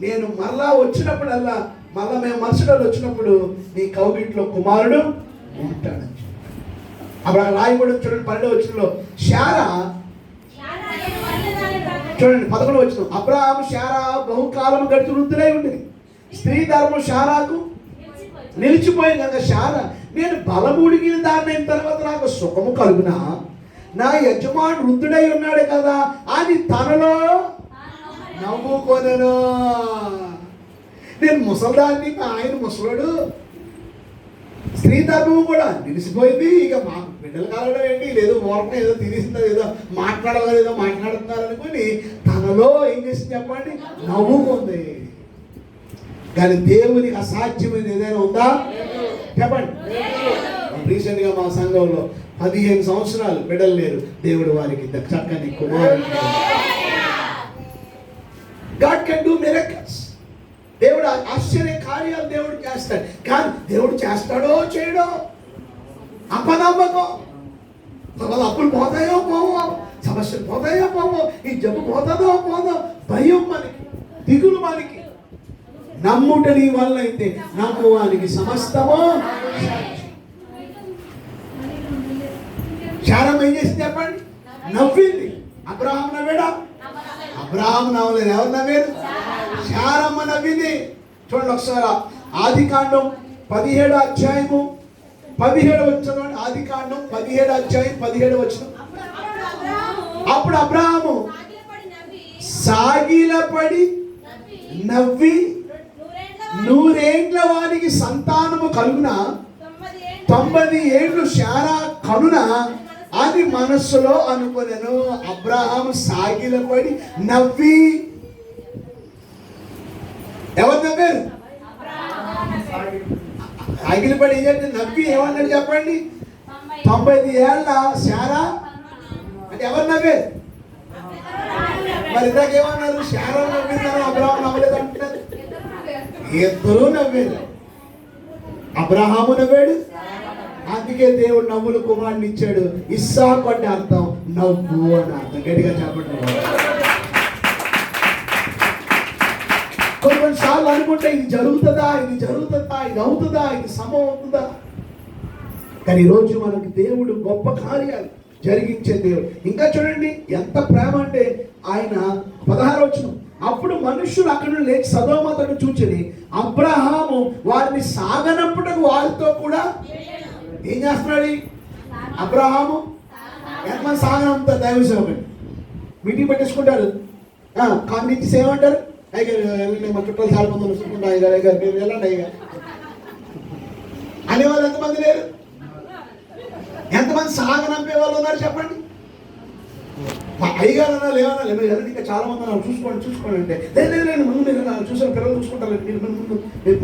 నేను మరలా వచ్చినప్పుడల్లా, మళ్ళా మేము మరుసటి వచ్చినప్పుడు నీ కౌగిట్లో కుమారుడు ఉంటాడని. అప్పుడు అక్కడ రాయబడి చూడండి 12వ వచనంలో, శారా చూడండి 11వ వచనం, అబ్రహాము శారా బహుకాలం గడిచి వృద్ధులై ఉండేది. స్త్రీ ధర్మం శారాకు నిలిచిపోయింది కనుక శారా, నేను బలముడిగిన దాన్ని అయిన తర్వాత నాకు సుఖము కలుగునా, నా యజమానుడు వృద్ధుడై ఉన్నాడు కదా అని తనలో నవ్వుకొనెను. నేను ముసలిదాన్ని, ఆయన ముసలాడు. స్త్రీ ధర్మం కూడా నిలిచిపోయింది. ఇక మా బిడ్డలు కలగడం ఏంటి, లేదు ఓరకం ఏదో తినేసిందో, ఏదో మాట్లాడాలి, ఏదో మాట్లాడుతున్నారు అనుకుని తనలో ఏం చేసింది చెప్పండి, నవ్వుకుంది. కానీ దేవునికి అసాధ్యమైనది ఏదైనా ఉందా చెప్పండి. రీసెంట్గా మా సంఘంలో 15 సంవత్సరాలు బిడ్డలు లేరు. దేవుడు వారికి చక్కని కుమారుడు. God can do miracles. దేవుడు ఆశ్చర్య కార్యాలు దేవుడు చేస్తాడు. కానీ దేవుడు చేస్తాడో చేయడో అపనమ్మకం. అప్పులు పోతాయో పోవో, సమస్యలు పోతాయో పోవో, ఈ జబ్బు పోతుందో పోదో, భయం మనకి, దిగులు మనకి. నమ్ముట నీ వల్ల అయితే నమ్మువానికి సమస్తమో. శారమ్మ ఏం చేసింది చెప్పండి, నవ్వింది. అబ్రహాం నవ్వాడా? అబ్రహాం నవ్వలేదు. ఎవరు నవ్వారు? శారమ్మ నవ్వింది. చూడండి ఒకసారి ఆదికాండం 17వ అధ్యాయము 17వ వచనం. ఆదికాండం 17వ అధ్యాయం 17వ వచనం. అప్పుడు అబ్రహాము సాగిలపడి నవ్వి, 100 ఏండ్ల వానికి సంతానము కలుగున, 90 ఏండ్లు శారా కనున అని మనస్సులో అనుకొనెను. అబ్రహాము సాగిలపడి నవ్వి. ఎవరు నవ్వారు? సాగిలపడి ఏంటంటే నవ్వి ఏమన్నాడు చెప్పండి, 90 ఏళ్ళ శారా అంటే ఎవరు నవ్వారు? మరి ఇందాకేమన్నారు? శారా నవ్విందని అబ్రహాము నవ్వలేదు అంటున్నారు. ఇద్దరూ నవ్వారు. అబ్రహాము నవ్వాడు, అందుకే దేవుడు నవ్వులు కుమారుని ఇచ్చాడు. ఇస్సాకు అంటే అర్థం నవ్వు అని అర్థం. గట్టిగా చెప్పండి. కొన్నిసార్లు అనుకుంటే ఇది జరుగుతుందా, ఇది జరుగుతుందా, ఇది అవుతుందా, ఇది సమం అవుతుందా. కానీ ఈరోజు మనకి దేవుడు గొప్ప కార్యాలు జరిగించే దేవుడు. ఇంకా చూడండి ఎంత ప్రేమ అంటే ఆయన 16వ వచనం, అప్పుడు మనుషులు అక్కడ లేచి సదోమతను చూచి అబ్రహాము వారిని సాగనంపుటకు వారితో కూడా ఏం చేస్తున్నాడు? అబ్రహాము ఎంతమంది సాగనంపుతారు? దైవ సేవకుడు మీటింగ్ పెట్టేసుకుంటారు. కాంగ్రెస్ ఏమంటారు? అయ్యారు మా చుట్టాలు చాలా మంది వస్తుంటారు, అయ్యారు మీరు వెళ్ళండి అయ్యారు అనేవాళ్ళు ఎంతమంది లేరు? ఎంతమంది సాగనంపే వాళ్ళు ఉన్నారు చెప్పండి. మా అయ్యగారు అన్నారు ఏమన్నా లేదు, ఇంకా చాలా మంది అన్నారు చూసుకోండి అంటే లేదు ముందు మీరు చూసాను, పిల్లలు చూసుకుంటారు, మీరు ముందు మీరు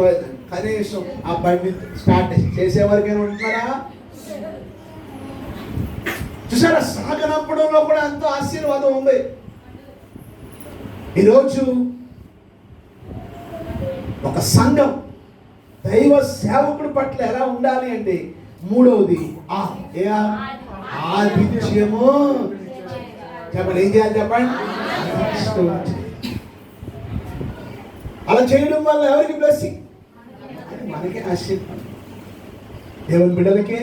కనీసం ఆ బండి స్టార్ట్ చేసేవారికైనా ఉంటున్నారా? చూసారా, సాగనంపడంలో కూడా ఎంతో ఆశీర్వాదం ఉంది. ఈరోజు ఒక సంఘం దైవ సేవకుడి పట్ల ఎలా ఉండాలి అంటే, మూడవది ఆతిథ్యము. చెప్పండి, ఏం చేయాలి చెప్పండి? అలా చేయడం వల్ల ఎవరికి బ్లెస్సింగ్? మనకే ఆశీర్వాదం, దేవుని బిడ్డలకే.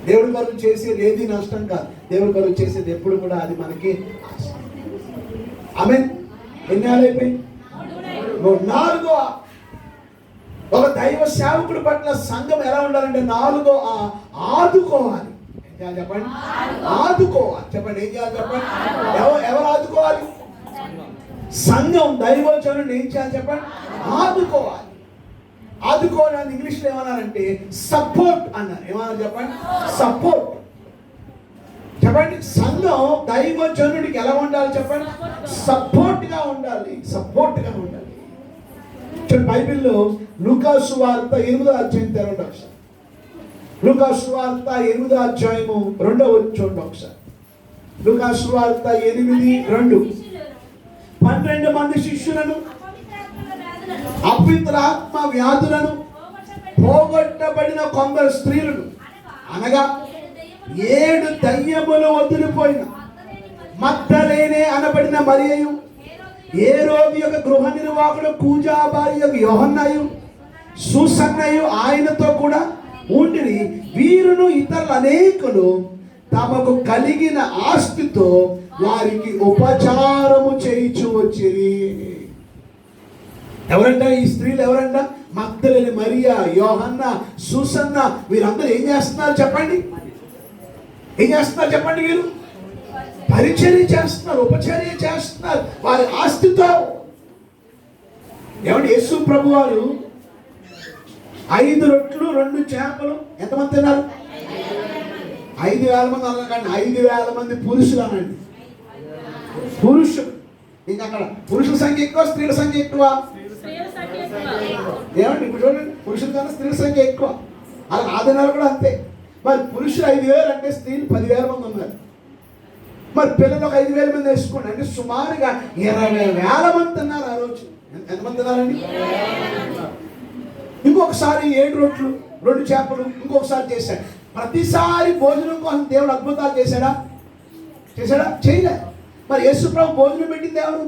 దేవుడి కొరకు చేసేది ఏది నష్టం కాదు. దేవుడి కొరకు చేసేది ఎప్పుడు కూడా అది మనకి ఆశీర్వాదం. ఆమేన్. ఎన్ని ఆలు అయిపోయి? నాలుగో ఒక దైవ సేవకుడి పట్ల సంఘం ఎలా ఉండాలంటే నాలుగో ఆదుకోవాలి. ఏం చేయాలి చెప్పండి? ఆదుకోవాలి. చెప్పండి ఏం చేయాలి చెప్పండి? ఎవరు ఆదుకోవాలి? సంఘం దైవజనుడిని ఏం చేయాలి చెప్పండి? ఆదుకోవాలి. ఆదుకోవడానికి ఇంగ్లీష్లో ఏమన్నారంటే సపోర్ట్ అన్నారు. ఏమన్నారు చెప్పండి? సపోర్ట్. చెప్పండి సంఘం దైవజనుడికి ఎలా ఉండాలి చెప్పండి? సపోర్ట్గా ఉండాలి. సపోర్ట్గా ఉండాలి. బైబిల్లో లూకా సువార్త 8వ అధ్యాయం తెరవండి ఒకసారి. లూకా సువార్త 8వ అధ్యాయము 2వ వచనం చూడండి ఒకసారి. లూకా సువార్త 8:2. 12 మంది శిష్యులను అపవిత్రాత్మ వ్యాధులను పోగొట్టబడిన కొందరు స్త్రీలను అనగా 7 దయ్యములు వదిలిపోయిన మగ్దలేనే అనబడిన మరియయు, హేరోదు యొక్క గృహ నిర్వాహకుడు కూజా భార్య యోహన్నయు, సూసన్నయు ఆయనతో కూడా ఉండిరి. వీరును ఇతరులు అనేకులు తమకు కలిగిన ఆస్తితో వారికి ఉపచారము చేయించు వచ్చిరి. ఎవరంట ఈ స్త్రీలు? ఎవరంట? మగ్దలేని మరియా, యోహన్న, సూసన్న. వీరందరూ ఏం చేస్తున్నారు చెప్పండి? ఏం చేస్తున్నారు చెప్పండి? వీరు పరిచర్య చేస్తున్నారు, ఉపచర్య చేస్తున్నారు వారి ఆస్తితో. ఏమంటే యేసు ప్రభు వారు 5 రొట్టెలు 2 చేపలు ఎంతమంది తిన్నారు? 5,000 మంది అన్నారు. 5,000 మంది పురుషులు అనండి. పురుషులు. ఇంకా అక్కడ పురుషుల సంఖ్య ఎక్కువ, స్త్రీల సంఖ్య ఎక్కువ. ఏమండి ఇప్పుడు చూడండి, పురుషుల కన్నా స్త్రీల సంఖ్య ఎక్కువ. అలా ఆదినాలు కూడా అంతే. మరి పురుషులు 5,000 అంటే స్త్రీలు 10,000 మంది ఉన్నారు. మరి పిల్లలు ఒక 5,000 మంది వేసుకోండి. అంటే సుమారుగా 20,000 మంది తిన్నారు ఆ రోజు. ఎంతమంది తిన్నారండి? ఇంకొకసారి 7 రొట్టెలు 2 చేపలు ఇంకొకసారి చేశాడు. ప్రతిసారి భోజనం కోసం దేవుడు అద్భుతాలు చేశాడా? చేయలే. మరి యేసు ప్రభు భోజనం పెట్టింది ఎవరు?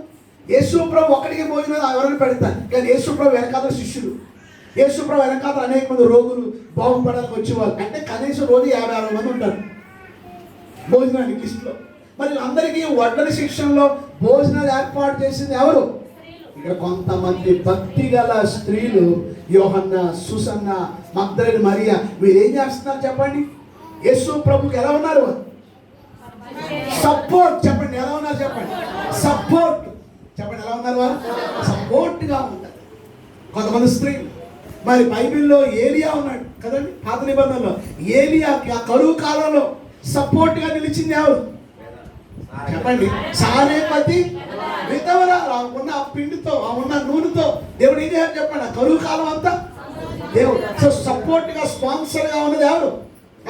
యేసు ప్రభు ఒక్కడికి భోజనం ఎవరైనా పెడతారు, కానీ యేసు ప్రభు వెనకాల శిష్యులు, యేసు ప్రభు వెనకాల అనేక మంది రోగులు బాగుపడడానికి వచ్చేవాళ్ళు. అంటే కనీసం రోజు 50-60 మంది ఉంటారు భోజనానికి లిస్టులో. మరి అందరికీ వడ్డల శిక్షణలో భోజనాలు ఏర్పాటు చేసింది ఎవరు? ఇక్కడ కొంతమంది భక్తి గల స్త్రీలు, యోహన్న, సుసన్న, మగ్దలేని మరియా. వీరు ఏం చేస్తున్నారు చెప్పండి? యేసు ప్రభుకి ఎలా ఉన్నారు? సపోర్ట్. చెప్పండి ఎలా ఉన్నారు చెప్పండి? సపోర్ట్. చెప్పండి ఎలా ఉన్నారు వారు? సపోర్ట్గా ఉంటారు కొంతమంది స్త్రీలు. మరి బైబిల్లో ఏలియా ఉన్నాడు కదండి, పాత నిబంధనలో. ఏలియాకి ఆ కరువు కాలంలో సపోర్ట్గా నిలిచింది ఎవరు చెప్పండి? సారేపతి విధవరాలు. ఉన్న పిండితో, ఉన్న నూనెతో దేవుడు ఏం చేయాలి చెప్పండి? ఆ కరువు కాలం అంతా దేవుడు. సో సపోర్ట్గా స్పాన్సర్గా ఉన్నది ఎవరు?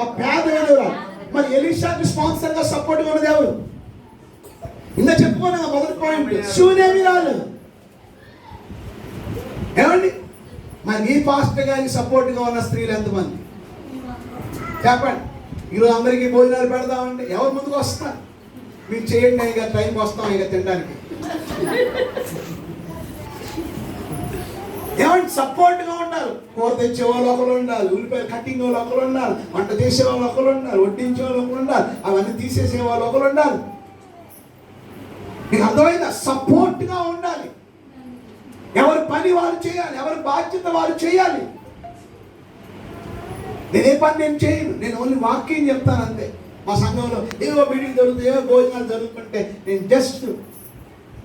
ఆ పేద విధవరాలు. మరి ఎలీషాకి స్పాన్సర్గా సపోర్ట్గా ఉన్నది ఎవరు? ఇందా చెప్పుకోను మొదటి పాయింట్, శూన్యమిరాలు. ఏమండి మరి ఈ పాస్టర్ గారికి సపోర్ట్గా ఉన్న స్త్రీలు ఎంతమంది చెప్పండి? ఈరోజు అందరికీ భోజనాలు పెడదామంటే ఎవరు ముందుకు వస్తారు? మీరు చేయండి, ఇక టైంకి వస్తాం ఇక తినడానికి. ఏమంటే సపోర్ట్గా ఉండాలి. కూర తెచ్చే వాళ్ళు ఒకరు ఉండాలి, ఉల్లిపాయలు కట్టింగ్ వాళ్ళు ఒకరు ఉండాలి, వంట చేసే వాళ్ళు ఒకరు ఉండాలి, వడ్డించే వాళ్ళు ఒకరు ఉండాలి, అవన్నీ తీసేసే వాళ్ళు ఒకరు ఉండాలి. మీకు అర్థమైందా? సపోర్ట్గా ఉండాలి. ఎవరి పని వారు చేయాలి, ఎవరి బాధ్యత వారు చేయాలి. నేనే పని నేను చేయను, నేను ఓన్లీ వాక్యం చెప్తాను అంతే. మా సంఘంలో ఏవో మీటింగ్ జరుగుతుంది, ఏవో భోజనాలు జరుగుతుంటే నేను జస్ట్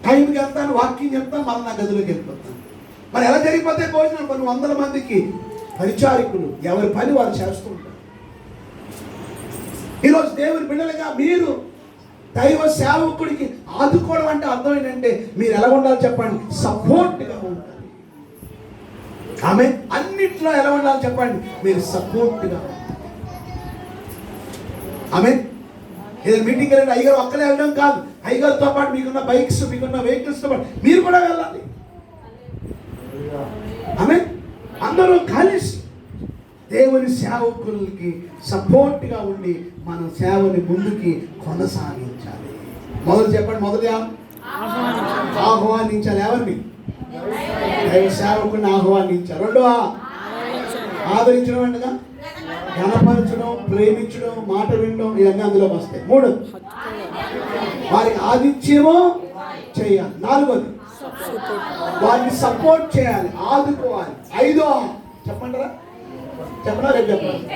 టైంకి వెళ్తాను, వాక్యం చెప్తాను, మళ్ళీ నా గదిలోకి వెళ్ళిపోతాను. మరి ఎలా జరిగిపోతే భోజనం? కొన్ని 100 మందికి పరిచారికులు ఎవరి పని వారు చేస్తూ ఉంటారు. ఈరోజు దేవుని బిడ్డలుగా మీరు దైవ సేవకుడికి ఆదుకోవడం అంటే అర్థం ఏంటంటే మీరు ఎలా ఉండాలి చెప్పండి? సపోర్ట్గా ఉండాలి. ఆమె అన్నింటిలో ఎలా ఉండాలి చెప్పండి? మీరు సపోర్ట్గా. ఆమె ఏదైనా మీటింగ్ వెళ్ళండి, అయ్యగారు ఒక్కలే వెళ్ళడం కాదు, అయ్యగారితో పాటు మీకున్న బైక్స్, మీకున్న వెహికల్స్తో పాటు మీరు కూడా వెళ్ళాలి. ఆమె అందరూ కలిసి దేవుని సేవకులకి సపోర్ట్గా ఉండి మన సేవని ముందుకి కొనసాగించాలి. మొదలు చెప్పండి, మొదటి ఆహ్వానించాలి. ఎవరిని? దైవ సేవకుని ఆహ్వానించాలి. రెండవ ఆదరించడం అంటగా ఘనపరచడం, ప్రేమించడం, మాట వినడం, ఇవన్నీ అందులోకి వస్తాయి. 3 వారికి ఆతిథ్యము చేయాలి. 4 వారిని సపోర్ట్ చేయాలి, ఆదుకోవాలి. ఐదో చెప్పంటారా? చెప్పరా? రేపు చెప్పండి.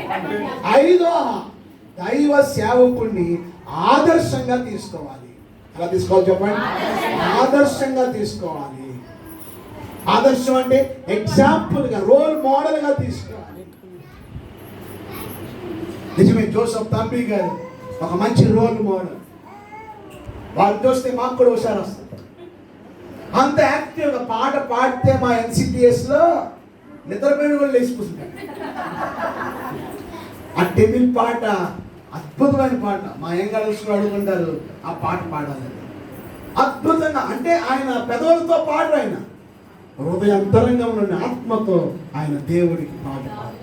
ఐదో దైవ సేవకుడిని ఆదర్శంగా తీసుకోవాలి. ఎలా తీసుకోవాలి చెప్పండి? ఆదర్శంగా తీసుకోవాలి. ఆదర్శం అంటే ఎగ్జాంపుల్గా, రోల్ మోడల్గా తీసుకోవాలి. నిజమే, జోసెఫ్ తంబి గారు ఒక మంచి రోల్ మోడల్. వాళ్ళు చూస్తే మాకు కూడా ఒకసారి వస్తుంది. అంత యాక్టివ్గా పాట పాడితే మా NCTSలో నిద్రపోయిన కూడా లేచిపోతుంటాడు. ఆ టెమిల్ పాట అద్భుతమైన పాట. మా యంగాల్స్ అడుగుతుంటారు ఆ పాట పాడాలి. అద్భుతంగా అంటే ఆయన పెదవులతో పాడరు, ఆయన హృదయాంతరంగంలో ఉన్న ఆత్మతో ఆయన దేవుడికి పాట పాడారు.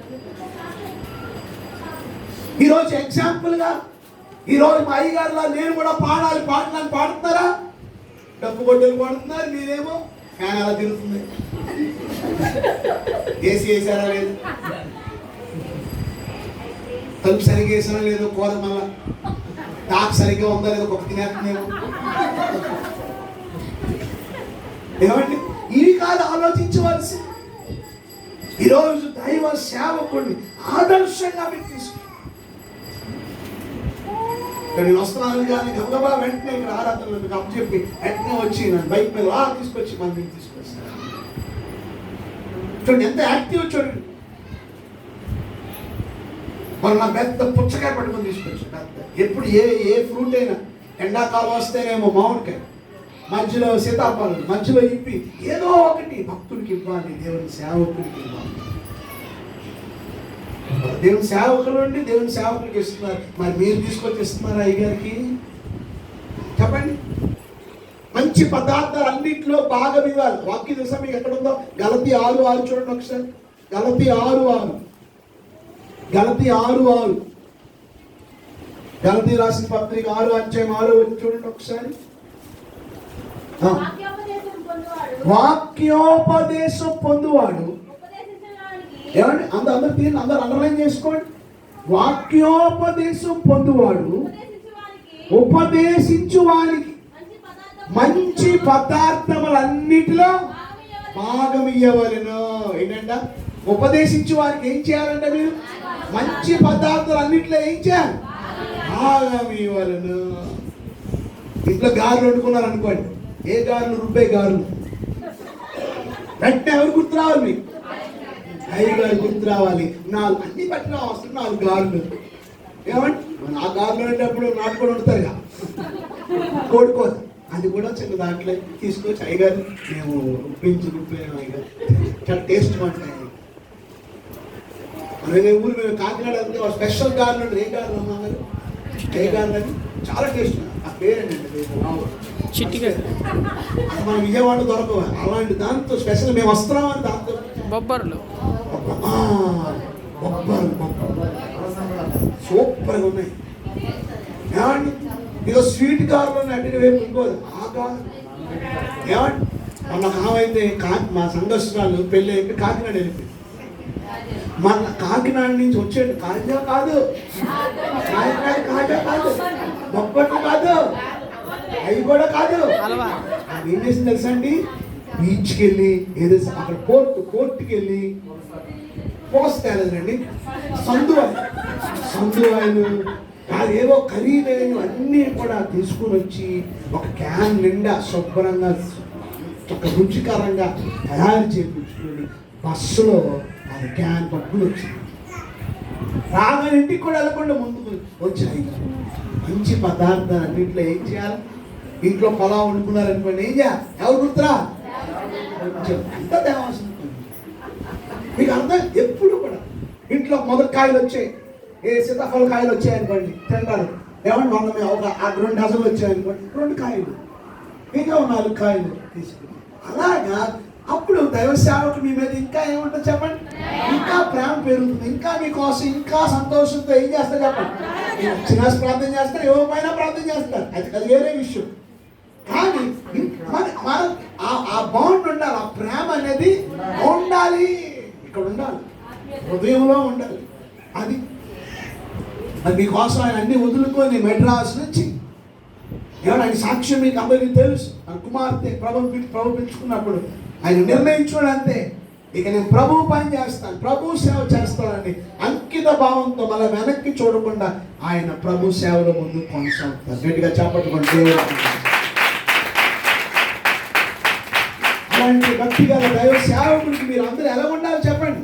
ఈరోజు ఎగ్జాంపుల్గా ఈరోజు మా అయ్యగారులా నేను కూడా పాడాలి, పాటలని పాడుతున్నారా? డబ్బు గొడ్డలు పాడుతున్నారు, మీరేమో ఫ్యాన్ అలా తిరుగుతుంది. ఏసీ వేసారా లేదు, తలుపు సరిగ్గా వేసినా లేదు, కూర మళ్ళా టాక్ సరిగ్గా ఉందా లేదో ఒక తినేస్తున్నాము. ఏమండి, ఇవి కాదు ఆలోచించవలసి. ఈరోజు దైవ సేవకుడిని ఆదర్శంగా మీరు తీసుకు. నేను వస్తున్నాను కానీ గబగబా వెంటనే ఇక్కడ ఆరాధనలో మీకు అప్పచెప్పి వెంటనే వచ్చి నన్ను బైక్ మీద తీసుకొచ్చి మన మీకు తీసుకొస్తాను. చూడండి ఎంత యాక్టివ్, చూడండి. మనం నా పెద్ద పుచ్చకాయ పట్టుకొని తీసుకొచ్చాను. ఎప్పుడు ఏ ఫ్రూట్ అయినా ఎండాకాలం వస్తేనేమో మామిడికాయ, మధ్యలో సీతాఫలం, మధ్యలో ఇప్పి ఏదో ఒకటి భక్తుడికి ఇవ్వాలి, దేవుని సేవకుడికి ఇవ్వాలి. దేవుని సేవకులు ఉండి దేవుని సేవకులకి ఇస్తున్నారు. మరి మీరు తీసుకొచ్చి ఇస్తున్నారా అయ్యగారికి? చెప్పండి. మంచి పదార్థాలు అన్నింటిలో భాగం ఇవ్వాలి. వాక్య తెలుసా మీకు ఎక్కడుందో? గలతీ 6:6 చూడండి ఒకసారి. గలతీ 6:6 గలతీ రాసిన పత్రిక 6:6 చూడండి ఒకసారి. వాక్యోపదేశం పొందువాడు. ఏమండి, అందరూ అండర్లైన్ చేసుకోండి. వాక్యోపదేశం పొందువాడు ఉపదేశించు వానికి మంచి పదార్థములన్నిటిలో భాగం ఇయ్యవలెను. ఏంటంట? ఉపదేశించు వారికి ఏం చేయాలంటే మీరు మంచి పదార్థాలు అన్నిటిలో ఏం చేయాలి? భాగం ఇవ్వవలెను. ఇంట్లో గారెలు వండుకున్నారు అనుకోండి, ఏ గారెలు? రుబ్బే గారెలు. వెంటనే ఎవరు గుర్తు రావాలి మీకు? అయ్యగారు గుర్తు రావాలి. అన్ని పట్టిన అవసరం 4 గారెలు. ఏమంటే ఆ గారెలు అనేటప్పుడు నాటుకొని వండుతారుగా, కోడుకోదు. అది కూడా చిన్న దాంట్లో తీసుకొచ్చి అయ్యగారు మేము రుబ్బేము అయ్యగారు, చాలా టేస్ట్ ఉంటాయి. మన ఊరు మేము కాకినాడ వెళ్తే స్పెషల్ గారెలు ఉంటారు. ఏ గారెలు అమ్మగారు? ఏ గారెలు అని చాలా టేస్ట్. ఆ పేరండి మన విజయవాడ దొరకవు. అలాంటి దాంతో స్పెషల్ మేము వస్తున్నామని దాంతో బొబ్బర్లు సూపర్గా ఉన్నాయి. ఏమండి, ఇదో స్వీట్ గారులో అటు వైపు ఇంకోదు ఆ గారు. ఏమండి, మొన్న కావైతే మా సంఘర్షణాలు పెళ్ళి అయిపోయి కాకినాడ వెళ్ళిపోయింది. మన కాకినాడ నుంచి వచ్చేది కాజా కాదు, కాజా కాదు, బొబ్బట్లు కాదు, అవి కూడా కాదు. ఏం చేసింది తెలుసా అండి? బీచ్కి వెళ్ళి ఏదో అక్కడ కోర్టుకి వెళ్ళి పోస్తారండి సందువాయిలు అదేవో ఖరీదైన అన్నీ కూడా తీసుకుని వచ్చి ఒక క్యాన్ నిండా శుభ్రంగా ఒక రుచికరంగా తయారు చేయించుకుని బస్సులో అది క్యాన్ పట్టుకుని వచ్చింది. రాగానే ఇంటికి కూడా వెళ్ళకుండా ముందుకు వచ్చాయి. మంచి పదార్థాలు అన్నింటిలో ఏం చేయాలి? ఇంట్లో పొలావ్ వండుకున్నారనుకోండి, ఏం చేయాలి? ఎవరు గుర్తురా? అంత దేవాల్సింది మీకు అర్థం. ఎప్పుడు కూడా ఇంట్లో మొదటి కాయలు వచ్చాయి, ఏ సీతాఫల కాయలు వచ్చాయనుకోండి తింటారు. ఏమంటే మనం ఒక 2 డజన్లు వచ్చాయనుకోండి, 2 కాయలు, ఇంకా 4 కాయలు తీసుకుని అలాగా. అప్పుడు దైవ సేవకు మీ మీద ఇంకా ఏమంటారు చెప్పండి? ఇంకా ప్రేమ పెరుగుతుంది. ఇంకా మీకోసం ఇంకా సంతోషంతో ఏం చేస్తారు చెప్పండి? చిన్న ప్రార్థన చేస్తారు, ఏమైనా ప్రార్థన చేస్తారు, అది వేరే విషయం. కానీ మన ఆ బాండ్ ఉండాలి, ఆ ప్రేమ అనేది ఉండాలి, ఇక్కడ ఉండాలి, హృదయంలో ఉండాలి. అది మీకోసం ఆయన అన్ని వదులుకొని మెడ్రాస్ నుంచి ఏమన్నా ఆయన సాక్ష్యం మీకు అందరికీ తెలుసు. ఆయన కుమార్తె ప్రభు పిలుచుకున్నప్పుడు ఆయన నిర్ణయించుకోవడం అంతే, ఇక నేను ప్రభు పని చేస్తాను, ప్రభు సేవ చేస్తానని అంకిత భావంతో మళ్ళీ వెనక్కి చూడకుండా ఆయన ప్రభు సేవలో ముందు కొనసాగుతారు. గట్టిగా చేపట్టుకోండి. అలాంటి భక్తి గల దైవ సేవకుడికి మీరు అందరూ ఎలా ఉండాలో చెప్పండి.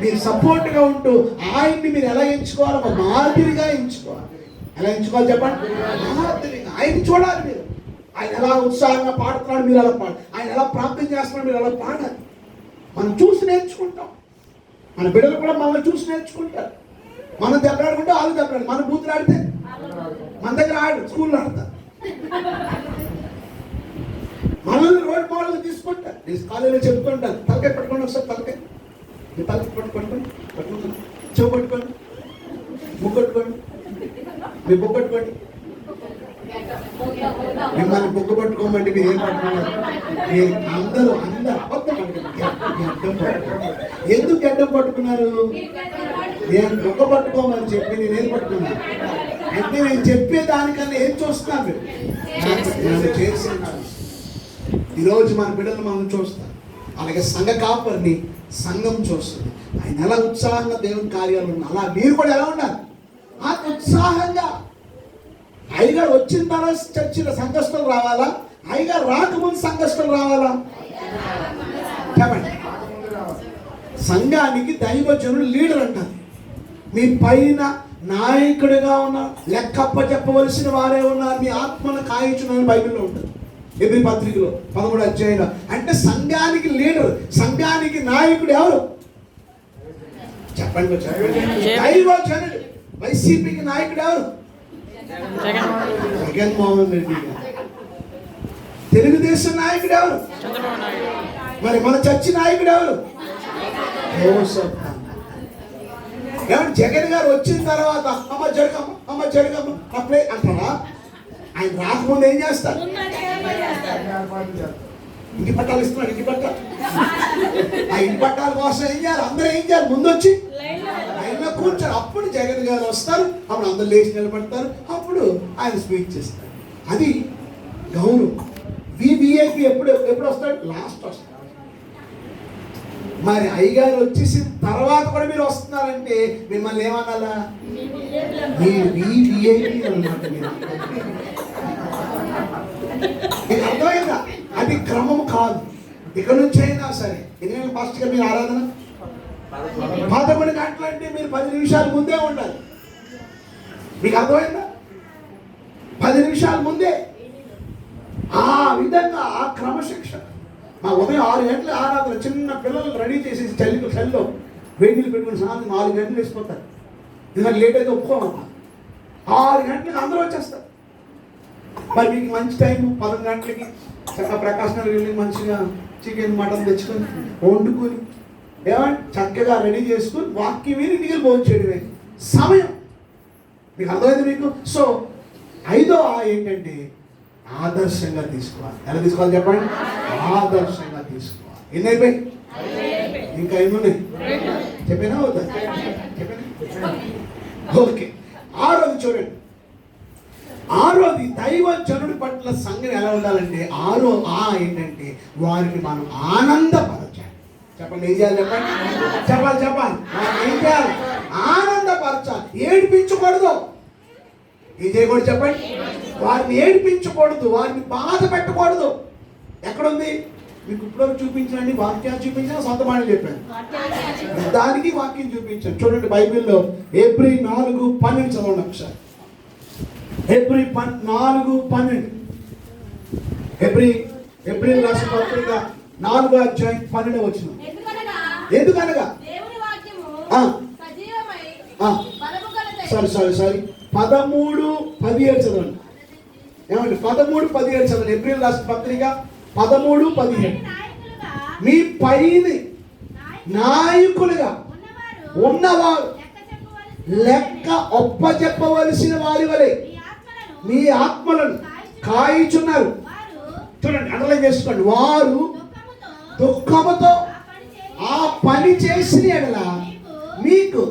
మీరు సపోర్ట్గా ఉంటూ ఆయన్ని మీరు ఎలా ఎంచుకోవాలి? ఒక మాదిరిగా ఎంచుకోవాలి. ఎలా ఎంచుకోవాలి చెప్పండి? మాదిరిగా ఆయన చూడాలి. మీరు ఆయన ఎలా ఉత్సాహంగా పాడుతున్నాడు, మీరు ఎలా పాడాలి. ఆయన ఎలా ప్రార్థన చేస్తున్నాడు, మీరు ఎలా పాడాలి. మనం చూసి నేర్చుకుంటాం. మన బిడ్డలు కూడా మనల్ని చూసి నేర్చుకుంటారు. మనం దెబ్బలాడుకుంటే వాళ్ళు దెబ్బలాడు. మన బూతులు ఆడితే మన దగ్గర ఆడు స్కూల్లో ఆడతారు. మనల్ని రోడ్ మోడల్ తీసుకుంటారు. నేను కాలేజీలో చెప్తుంటాను, తలకాయ పట్టుకోండి, ఒకసారి తలకాయ పట్టుకోండి, చెవు పట్టుకోండి, ముగ్గు పట్టుకోండి, మీ బొగ్గు పట్టుకోండి. మిమ్మల్ని బొగ్గు పట్టుకోమంటే మీరు ఏం పట్టుకున్నారు? అందరూ అబద్ధం ఎందుకు గడ్డం పట్టుకున్నారు? నేను బొగ్గ పట్టుకోమని చెప్పి నేనేం పట్టుకున్నాను అంటే నేను చెప్పే దానికన్నా ఏం చూస్తున్నాను? నన్ను చేస్తున్నాను. ఈరోజు మన బిడ్డలు మనం చూస్తాం. అలాగే సంఘ కాపరిని సంఘం చూస్తుంది. ఆయన ఎలా ఉత్సాహంగా దేవుని కార్యాలు ఉన్నారు, అలా మీరు కూడా ఎలా ఉన్నారు? ఆ ఉత్సాహంగా. అయ్యగారు వచ్చిన తర్వాత చర్చిలో సంఘస్థులు రావాలా? అయ్యగారు రాకముందు సంఘస్థులు రావాలా? చెప్పండి. సంఘానికి దైవజనుడు లీడర్ అంటారు. మీ పైన నాయకుడిగా ఉన్నారు, లెక్కప్ప చెప్పవలసిన వారే ఉన్నారు, మీ ఆత్మను కాయించున్నారని బైబిల్లో ఉంటుంది. ఎబ్రీ పత్రికలో 13వ అధ్యాయంలో. అంటే సంఘానికి లీడర్, సంఘానికి నాయకుడు ఎవరు చెప్పండి? దైవజనుడు. వైసీపీకి నాయకుడు ఎవరు? జగన్మోహన్ రెడ్డి. తెలుగుదేశం నాయకుడు ఎవరు? మరి మన చర్చి నాయకుడు ఎవరు? ఏమంటే జగన్ గారు వచ్చిన తర్వాత అమ్మ జరగమ్మ అప్పుడే అంటారా? ఆయన రాకముందు ఏం చేస్తారు? ఇంటి పట్టాలు ఇస్తున్నాడు. ఇంటి పట్టాలు, ఆ ఇంటి పట్టాల కోసం ఏం చేయాలి? అందరూ ఏం చేయాలి? ముందు వచ్చి లైన్లో కూర్చొని అప్పుడు జగన్ గారు వస్తారు. అప్పుడు అందరూ లేచి నిలబడతారు. అప్పుడు ఆయన స్పీచ్ చేస్తారు. అది గౌరవం. వివిఐపి ఎప్పుడు వస్తాడు? లాస్ట్ వస్తాడు. మరి అయ్యగారు వచ్చేసిన తర్వాత కూడా మీరు వస్తున్నారంటే మిమ్మల్ని ఏమనాలా? మీరు వివిఐపి అన్నమాట. మీకు అర్థమైందా? అది క్రమం కాదు. ఇక్కడ నుంచి అయినా సరే ఎన్ని ఫాస్ట్గా మీరు ఆరాధన 11 గంటలు అంటే మీరు 10 నిమిషాల ముందే ఉండాలి. మీకు అర్థమైందా? 10 నిమిషాల ముందే. ఆ విధంగా ఆ క్రమశిక్షణ. మా ఉదయం 6 గంటల ఆరాధన. చిన్న పిల్లలు రెడీ చేసేసి చలిలో వేడిలు పెట్టుకుని స్నానం 4 గంటలు వేసిపోతారు. ఇంకా లేట్ అయితే ఒప్పుకోమన్నా. 6 గంటలకు అందరూ వచ్చేస్తారు. మరి మీకు మంచి టైం 11 గంటలకి చక్కగా ప్రకాశం వెళ్ళి మంచిగా చికెన్ మటన్ తెచ్చుకొని వండుకొని ఏమంటే చక్కగా రెడీ చేసుకొని వాక్యం మీద ఇంటికి భోజనం చేయడమే సమయం. మీకు అర్థమైంది మీకు? సో 5వ ఏంటంటే ఆదర్శంగా తీసుకోవాలి. ఎలా తీసుకోవాలి చెప్పండి? ఆదర్శంగా తీసుకోవాలి. ఎన్ని అయిపోయి? ఇంకా ఎన్ని ఉన్నాయి? చెప్పేనా అవుతా? చెప్పేనా? ఓకే. 6వది చూడండి. 6వది దైవజనుడి పట్ల సంఘం ఎలా ఉండాలంటే ఏంటంటే వారిని మనం ఆనందపరచాలి. చెప్పండి. ఏం చేయాలి చెప్పండి? చెప్పాలి. ఏం చేయాలి? ఆనందపరచాలి. ఏడిపించకూడదు. ఏం చేయకూడదు చెప్పండి? వారిని ఏడిపించకూడదు, వారిని బాధ పెట్టకూడదు. ఎక్కడుంది? మీకు ఇప్పుడు చూపించండి. వాక్యాలు చూపించాను, సొంత మాటలు చెప్పాను. దానికి వాక్యం చూపించాను. చూడండి బైబిల్లో హెబ్రీ 4:12 చదవండి ఒకసారి. హెబ్రీ 4:12. హెబ్రీ రాసిన పత్రిక 4వ అధ్యాయం 12వ వచనం. ఎందుకనగా సారీ 13:17 చదవండి. ఏమండి? 13:17 చదవండి. హెబ్రీ రాసిన పత్రిక 13:17. మీ పైని నాయకులుగా ఉన్నవారు లెక్క ఒప్పచెప్పవలసిన వారి వలె మీ ఆత్మలను కాయిచున్నారు. చూడండి, అండర్లైన్ చేసుకోండి. వారు దుఃఖముతో ఆ పని చేసిన ఎడల మీకు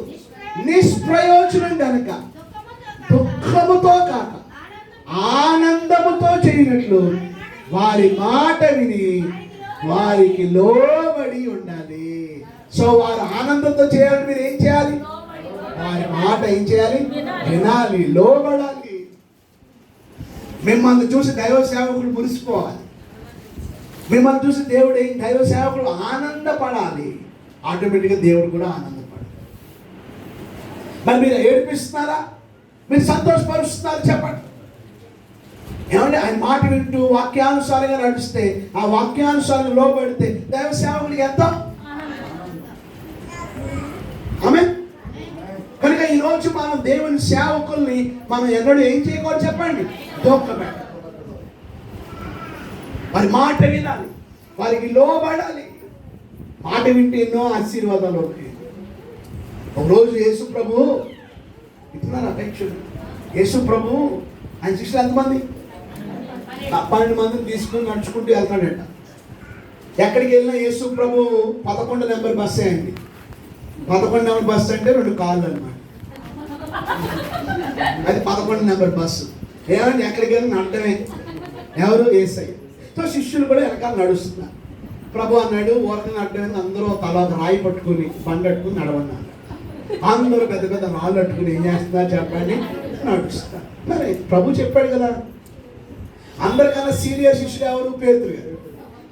నిష్ప్రయోజనం కనుక దుఃఖముతో కాక ఆనందముతో చేయనట్లు వారి మాట విని వారికి లోబడి ఉండాలి. సో వారు ఆనందంతో చేయాలి, మీరు ఏం చేయాలి? వారి మాట ఏం చేయాలి? వినాలి, లోబడాలి. మిమ్మల్ని చూసి దైవ సేవకులు మురిసిపోవాలి. మిమ్మల్ని చూసి దేవుడు దైవ సేవకులు ఆనందపడాలి. ఆటోమేటిక్గా దేవుడు కూడా ఆనందపడాలి. మరి మీరు ఏడిపిస్తున్నారా? మీరు సంతోషపరుస్తున్నారు? చెప్పండి. ఏమంటే ఆయన మాట వింటూ వాక్యానుసారంగా నడిస్తే, ఆ వాక్యానుసారంగా లోబడితే దైవ సేవకులకి ఎంత ఆమె. కనుక ఈరోజు మనం దేవుని సేవకుల్ని మనం ఎన్నడూ ఏం చేయకూడదు చెప్పండి? దూఖపెట్టాలి. వారి మాట వినాలి, వారికి లోబడాలి. మాట వింటే ఎన్నో ఆశీర్వాదాలు ఉంటాయి. ఒకరోజు యేసు ప్రభు ఇస్తున్నారు అపేక్షలు. యేసు ప్రభు ఆయన శిష్యులు ఎంతమంది? 12 మందిని తీసుకుని నడుచుకుంటూ వెళ్తాడట. ఎక్కడికి వెళ్ళినా యేసు ప్రభు 11 నెంబర్ బస్సే అండి. 11 నెంబర్ బస్సు అంటే 2 కార్లు అనమాట. అది 11 నెంబర్ బస్సు. ఏమంటే ఎక్కడికి వెళ్ళి నడటమే. ఎవరు? యేసయ్య. సో శిష్యులు కూడా వెనకాల నడుస్తున్నారు. ప్రభు అన్నాడు, ఊరికి నడటమే. అందరూ తల రాయి పట్టుకుని బండి పట్టుకుని నడవన్నారు. అందరూ పెద్ద పెద్ద రాళ్ళు పట్టుకుని ఏం చేస్తున్నారు చెప్పండి? నడుస్తారు. మరి ప్రభు చెప్పాడు కదా. అందరికన్నా సీనియర్ శిష్యుడు ఎవరు? పేతురు గారు.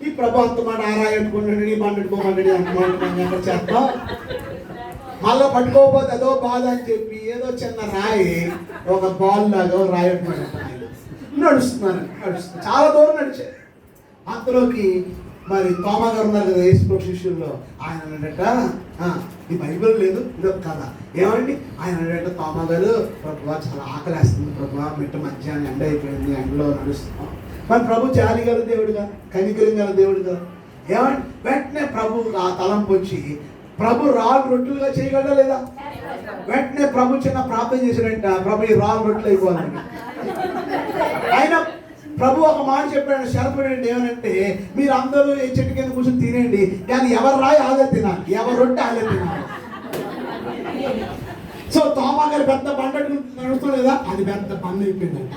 ఈ ప్రభు అంత మాట ఆరాయట్టుకున్నాడు, నీ బండి పట్టుకోమన్నాడు, అంత మాట ఎక్కడ చేద్దాం, మళ్ళీ పట్టుకోకపోతే అదో బాధ అని చెప్పి ఏదో చిన్న రాయి ఒక బాల్ లాగా రాయి నడుస్తున్నారు. చాలా దూరం నడిచారు. అంతలోకి మరి తోమా గారు ఉన్నారు కదా యేసు శిష్యుల్లో. ఆయన అన్నట, ఈ బైబిల్ లేదు, ఇది ఒక కథ. ఏమండి ఆయన అన్నట, తోమా గారు, ప్రభు చాలా ఆకలేస్తుంది ప్రభు, మిట్ట మధ్యాహ్నం ఎండ అయిపోయింది, ఎండలో నడుస్తున్నాం. మరి ప్రభు జాలి గల దేవుడుగా, కనికరం గల దేవుడుగా. ఏమండి వెంటనే ప్రభు ఆ తలంపు వచ్చి ప్రభు రాళ్ళు రొట్టెలుగా చేయగలడా లేదా? వెంటనే ప్రభు చిన్న ప్రార్థన చేశాడంట, ప్రభు ఈ రాళ్ళు రొట్టెలు అయిపోవాలండి. ఆయన ప్రభు ఒక మాట చెప్పాడు, శరపడండి. ఏమనంటే, మీరు అందరూ ఈ చెట్టు కింద కూర్చొని తినండి, కానీ ఎవరు రాయి ఆలే తినాలి, ఎవరు రొట్టె ఆలే తినాలి. సో తోమా గారు పెద్ద బండ నడుస్తలేదా, అది పెద్ద పన్ను అయిపోయిందంట.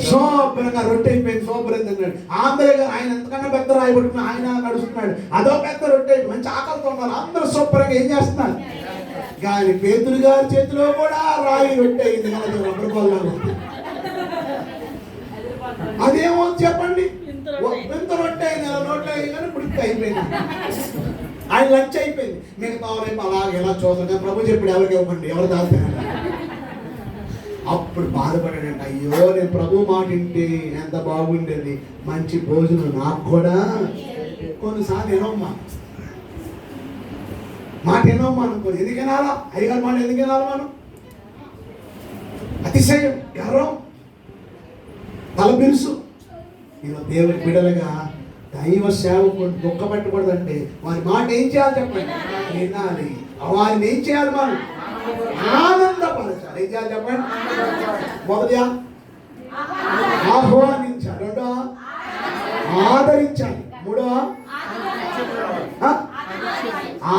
శుభ్రంగా రొట్టె అయిపోయింది, శుభ్రంగా తిన్నాడు. ఆంధ్ర గారు ఆయన ఎంతకన్నా పెద్ద రాయి పట్టుకుని ఆయన నడుస్తున్నాడు, అదో పెద్ద రొట్టె అయిపోయి మంచి ఆకలితో ఉన్నారు. అందరూ శుభ్రంగా ఏం చేస్తున్నారు. కానీ పేతురు గారి చేతిలో కూడా రాయి రొట్టె అయింది కదా, రబ్బర్ బాల్ లాగా. అదేమో చెప్పండి, ఎంత రొట్టె అయింది, నోట్లో అయింది కానీ ఇప్పుడు అయిపోయింది. ఆయన లంచ్ అయిపోయింది. మిగతా రేపు అలాగే ఎలా చూద్దాం. ప్రభు చెప్పాడు ఎవరికి ఇవ్వండి, ఎవరు దాల్తారు. అప్పుడు బాధపడాడంట, అయ్యో నేను ప్రభు మాట వింటే ఎంత బాగుండేది, మంచి భోజనం నాకు కూడా. కొన్నిసార్లు వినమ్మా మాట, వినమ్మా అనుకో. ఎందుకు వినాలా? అయ్యగారు మాట ఎందుకు వినాలి మనం? అతిశయం, గర్వం, తలబిరుసు. నేను దేవుని బిడ్డలుగా దైవ సేవకుడు దుఃఖపెట్టకూడదంటే వారి మాట ఏం చేయాలి చెప్పండి? వినాలి. వారిని ఏం చేయాలి? మనం ఆనందపరచాలి. ఏం చేయాలి చెప్పండి? మొదటిగా ఆహ్వానించాలి, రెండో ఆదరించాలి, మూడో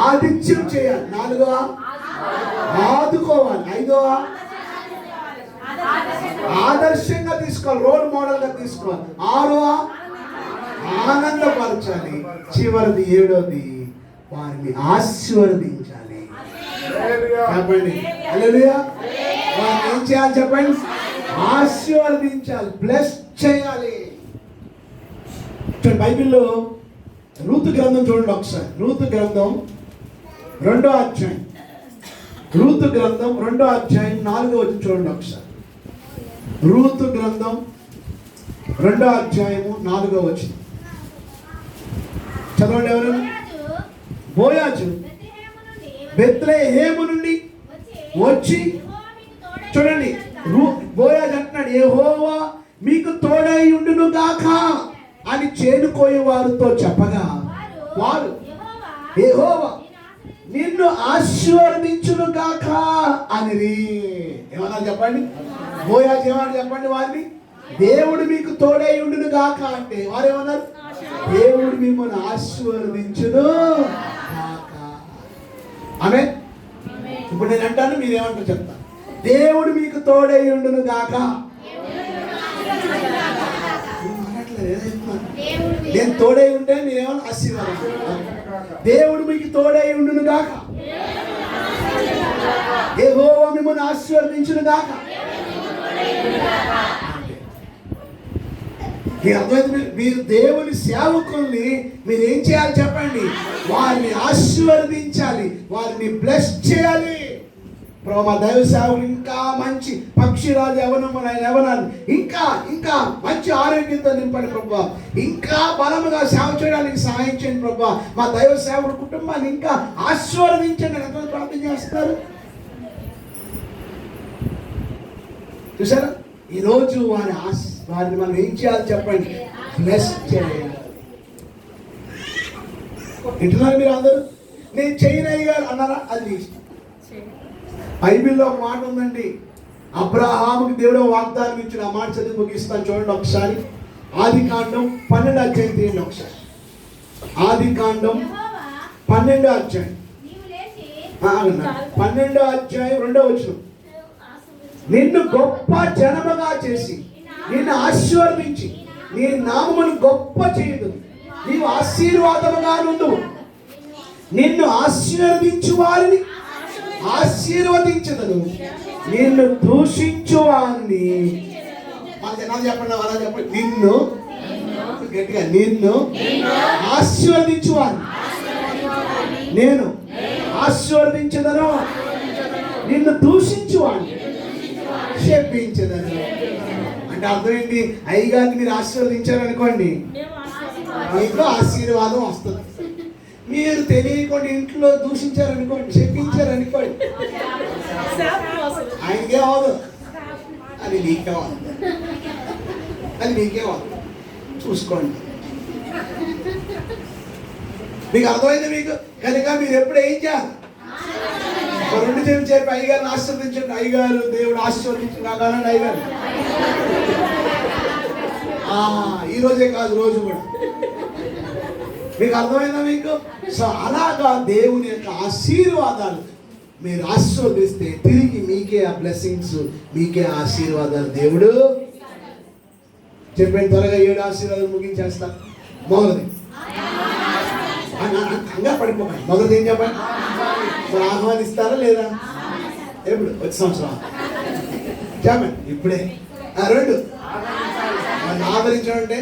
ఆదిత్యం చేయాలి, నాలుగో ఆదుకోవాలి, ఐదో ఆదర్శంగా తీసుకోవాలి, రోల్ మోడల్ గా తీసుకోవాలి, ఆరో ఆనందపరచాలి, చివరిది ఏడోది వారిని ఆశీర్వదించాలి. చెప్పండి హల్లెలూయా. వారిని ఏం చేయాలి చెప్పండి? ఆశీర్వదించాలి, బ్లెస్ చేయాలి. బైబిల్లో రూతు గ్రంథం చూడండి ఒకసారి. రూతు గ్రంథం 2వ అధ్యాయం, రూతు గ్రంథం 2వ అధ్యాయం 4వ వచనం చూడండి ఒకసారి. రూతు గ్రంథం 2వ అధ్యాయము 4వ వచనం చదవండి. ఎవరు? బోయాజు బెత్లెహేము నుండి వచ్చి, చూడండి బోయాజు అంటున్నాడు, యెహోవా మీకు తోడై ఉండును గాక అని చేనుకోయే వారితో చెప్పగా, వారు యెహోవా నిన్ను ఆశీర్వదించును గాక అని. ఏమన్నా చెప్పండి? బోయాజు ఏమన్నా చెప్పండి? వారిని దేవుడు మీకు తోడై ఉండును గాక అంటే వారు ఏమన్నారు? దేవుడు మిమ్మల్ని ఆశీర్వదించును గాక. ఆమె ఇప్పుడు నేను అంటాను, మీరేమంటారు చెప్తా. దేవుడు మీకు తోడై ఉండును గాక. చెప్తున్నాను. నేను తోడై ఉంటే మీరేమన్నా ఆశీర్వాదం. దేవుడు మీకు తోడై ఉండును గాక. యెహోవా మిమ్మల్ని ఆశీర్వదించును గాక. మీరు అర్థమైంది. మీరు దేవుని సేవకుల్ని మీరు ఏం చేయాలి చెప్పండి? వారిని ఆశీర్వదించాలి, వారిని బ్లెస్ చేయాలి. ప్రభు మా దైవ సేవకులు ఇంకా మంచి పక్షిరాజు యవనాన్ని ఇంకా ఇంకా మంచి ఆరోగ్యంతో నింపండి ప్రభు. ఇంకా బలముగా సేవ చేయడానికి సహాయం చేయండి ప్రభు. మా దైవ సేవకుల కుటుంబాన్ని ఇంకా ఆశీర్వదించండి. ఎంతమంది ప్రార్థన చేస్తున్నారు చూసారా? ఈరోజు వారిని మనం ఏం చేయాలి చెప్పండి? బ్లెస్ చేయాలి. వింటున్నారు మీరు అందరూ? నేను చేయనయ్య గారు అన్నారా? అది బైబిల్లో ఒక మాట ఉందండి. అబ్రహాముకి దేవుడు వాగ్దానం ఇచ్చిన ఆ మాట చదివి ముగిస్తాను చూడండి ఒకసారి. ఆదికాండం 12వ అధ్యాయం తీయండి ఒకసారి. ఆదికాండం 12వ అధ్యాయం 12వ అధ్యాయం 2వ వచనం. నిన్ను గొప్ప జనముగా చేసి నిన్ను ఆశీర్వదించి నీ నామమును గొప్ప చేయదు, నీవు ఆశీర్వాదముగా నుండు. నిన్ను ఆశీర్వదించు వారిని ఆశీర్వదించదను, నిన్ను దూషించు వారిని చెప్పండి. అలా చెప్పండి. నిన్ను గట్టిగా, నిన్ను ఆశీర్వదించు వారిని నేను ఆశీర్వదించదను, నిన్ను దూషించు వారిని శపించదను. అంటే అర్థమైంది? అయ్యగారిని మీరు ఆశీర్వదించారనుకోండి, మీకు ఆశీర్వాదం వస్తుంది. మీరు తెలియకుండా ఇంట్లో దూషించారనుకోండి, శపించారనుకోండి, ఆయనకే అవదు, అది నీకే అవదు, అది నీకే అవదు. చూసుకోండి. మీకు అర్థమైంది? మీకు కనుక మీరు ఎప్పుడు ఏం చేయాలి? రెండు చేతులు చెప్పి అయ్యగారిని ఆశీర్వదించండి. అయ్యగారు దేవుడు ఆశీర్వదించండి కావాలండి అయ్యగారు. ఈ రోజే కాదు, రోజు కూడా. మీకు అర్థమైందా మీకు? సో అలాగా దేవుని యొక్క ఆశీర్వాదాలు మీరు ఆశీర్వదిస్తే తిరిగి మీకే ఆ బ్లెస్సింగ్స్, మీకే ఆశీర్వాదాలు దేవుడు చెప్పండి. త్వరగా 7 ఆశీర్వాదాలు ముగించేస్తా. మొదటిది కంగారు పడిపోకండి. మొదటిది ఏం చెప్పండి? మరి ఆహ్వానిస్తారా లేదా? ఎప్పుడు? వచ్చే సంవత్సరం చెప్పండి. ఇప్పుడే. 2 వారిని ఆదరించడం అంటే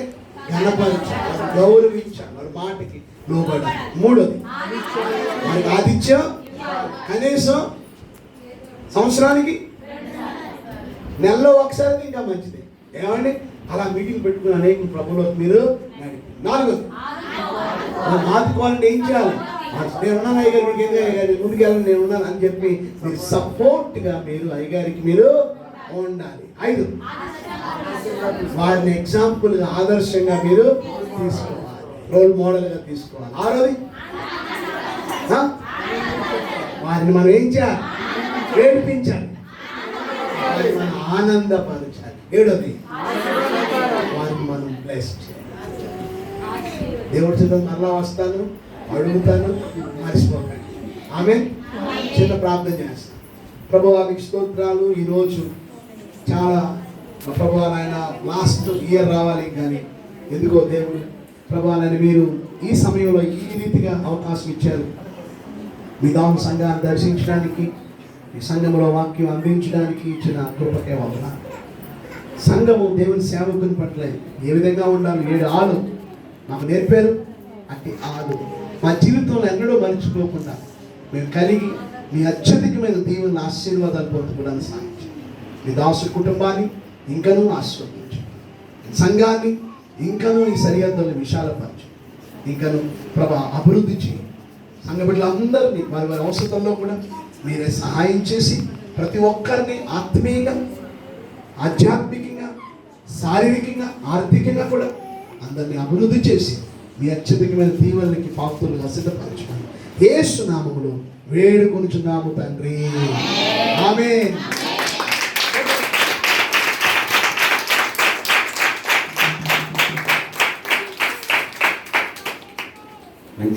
ఘనపరచాలి, గౌరవించాలి, వారి మాటకి లోబడాలి. 3వది వారికి ఆతిథ్యం కనీసం సంవత్సరానికి నెలలో ఒకసారి ఇంకా మంచిది. ఏమండి? అలా మీటింగ్ పెట్టుకుని అనేక ప్రభులో మీరు. 4వది ఆదుకోవాలంటే ఏం చేయాలి? నేను ఉన్నాను అయ్యగారు, మీకు ఏం అయ్యగారు ముందుకు వెళ్ళండి, నేను ఉన్నాను అని చెప్పి మీరు సపోర్ట్గా మీరు అయ్యగారికి మీరు ఉండాలి. 5 వారిని ఎగ్జాంపుల్గా ఆదర్శంగా మీరు తీసుకోవాలి, రోల్ మోడల్గా తీసుకోవాలి. 6వది వారిని మనం ఏం చేయాలి? ఏడిపించాలి, వారిని మనం ఆనందపరచాలి. 7వది వారిని మనం బ్లెస్ చేయాలి. దేవుడి చేత మరలా వస్తాను, అడుగుతాను, మర్చిపోకండి. ఆమేన్. చిన్న ప్రార్థన చేస్తాను. ప్రభువా మీకు స్తోత్రాలు. ఈరోజు చాలా ప్రభువా నాయన లాస్ట్ ఇయర్ రావాలి కానీ ఎందుకో దేవుడు ప్రభువా నాయన మీరు ఈ సమయంలో ఈ రీతిగా అవకాశం ఇచ్చారు. మీ దాము సంఘాన్ని దర్శించడానికి, ఈ సంఘంలో వాక్యం అందించడానికి ఇచ్చిన కృపకే వందనాలు. సంఘము దేవుని సేవకుని పట్ల ఏ విధంగా ఉండాలి 7 ఆలు నాకు నేర్పారు. అట్టి ఆలు మా జీవితంలో ఎన్నడూ మర్చిపోకుండా మేము కలిగి మీ అత్యధికమైన దీవెన ఆశీర్వాదాలు పొందుకోవడానికి సాధించండి. మీ దాసు కుటుంబాన్ని ఇంకనూ ఆశీర్వదించండి, సంఘాన్ని ఇంకనూ ఈ సరిహద్దులను విశాలపరచండి, ఇంకనూ ప్రభా అభివృద్ధి చేయండి. సంఘ బిడ్డలందరినీ వారి వారి అవసరంలో కూడా మీరే సహాయం చేసి ప్రతి ఒక్కరిని ఆత్మీయంగా, ఆధ్యాత్మికంగా, శారీరకంగా, ఆర్థికంగా కూడా అందరినీ అభివృద్ధి చేసి మీ అత్యధికమైన దీవెనలకి పాత్రలుగా సిద్ధపరచుకోండి. యేసు నామములో వేడుకొనుచున్నాము తండ్రి. ఆమేన్.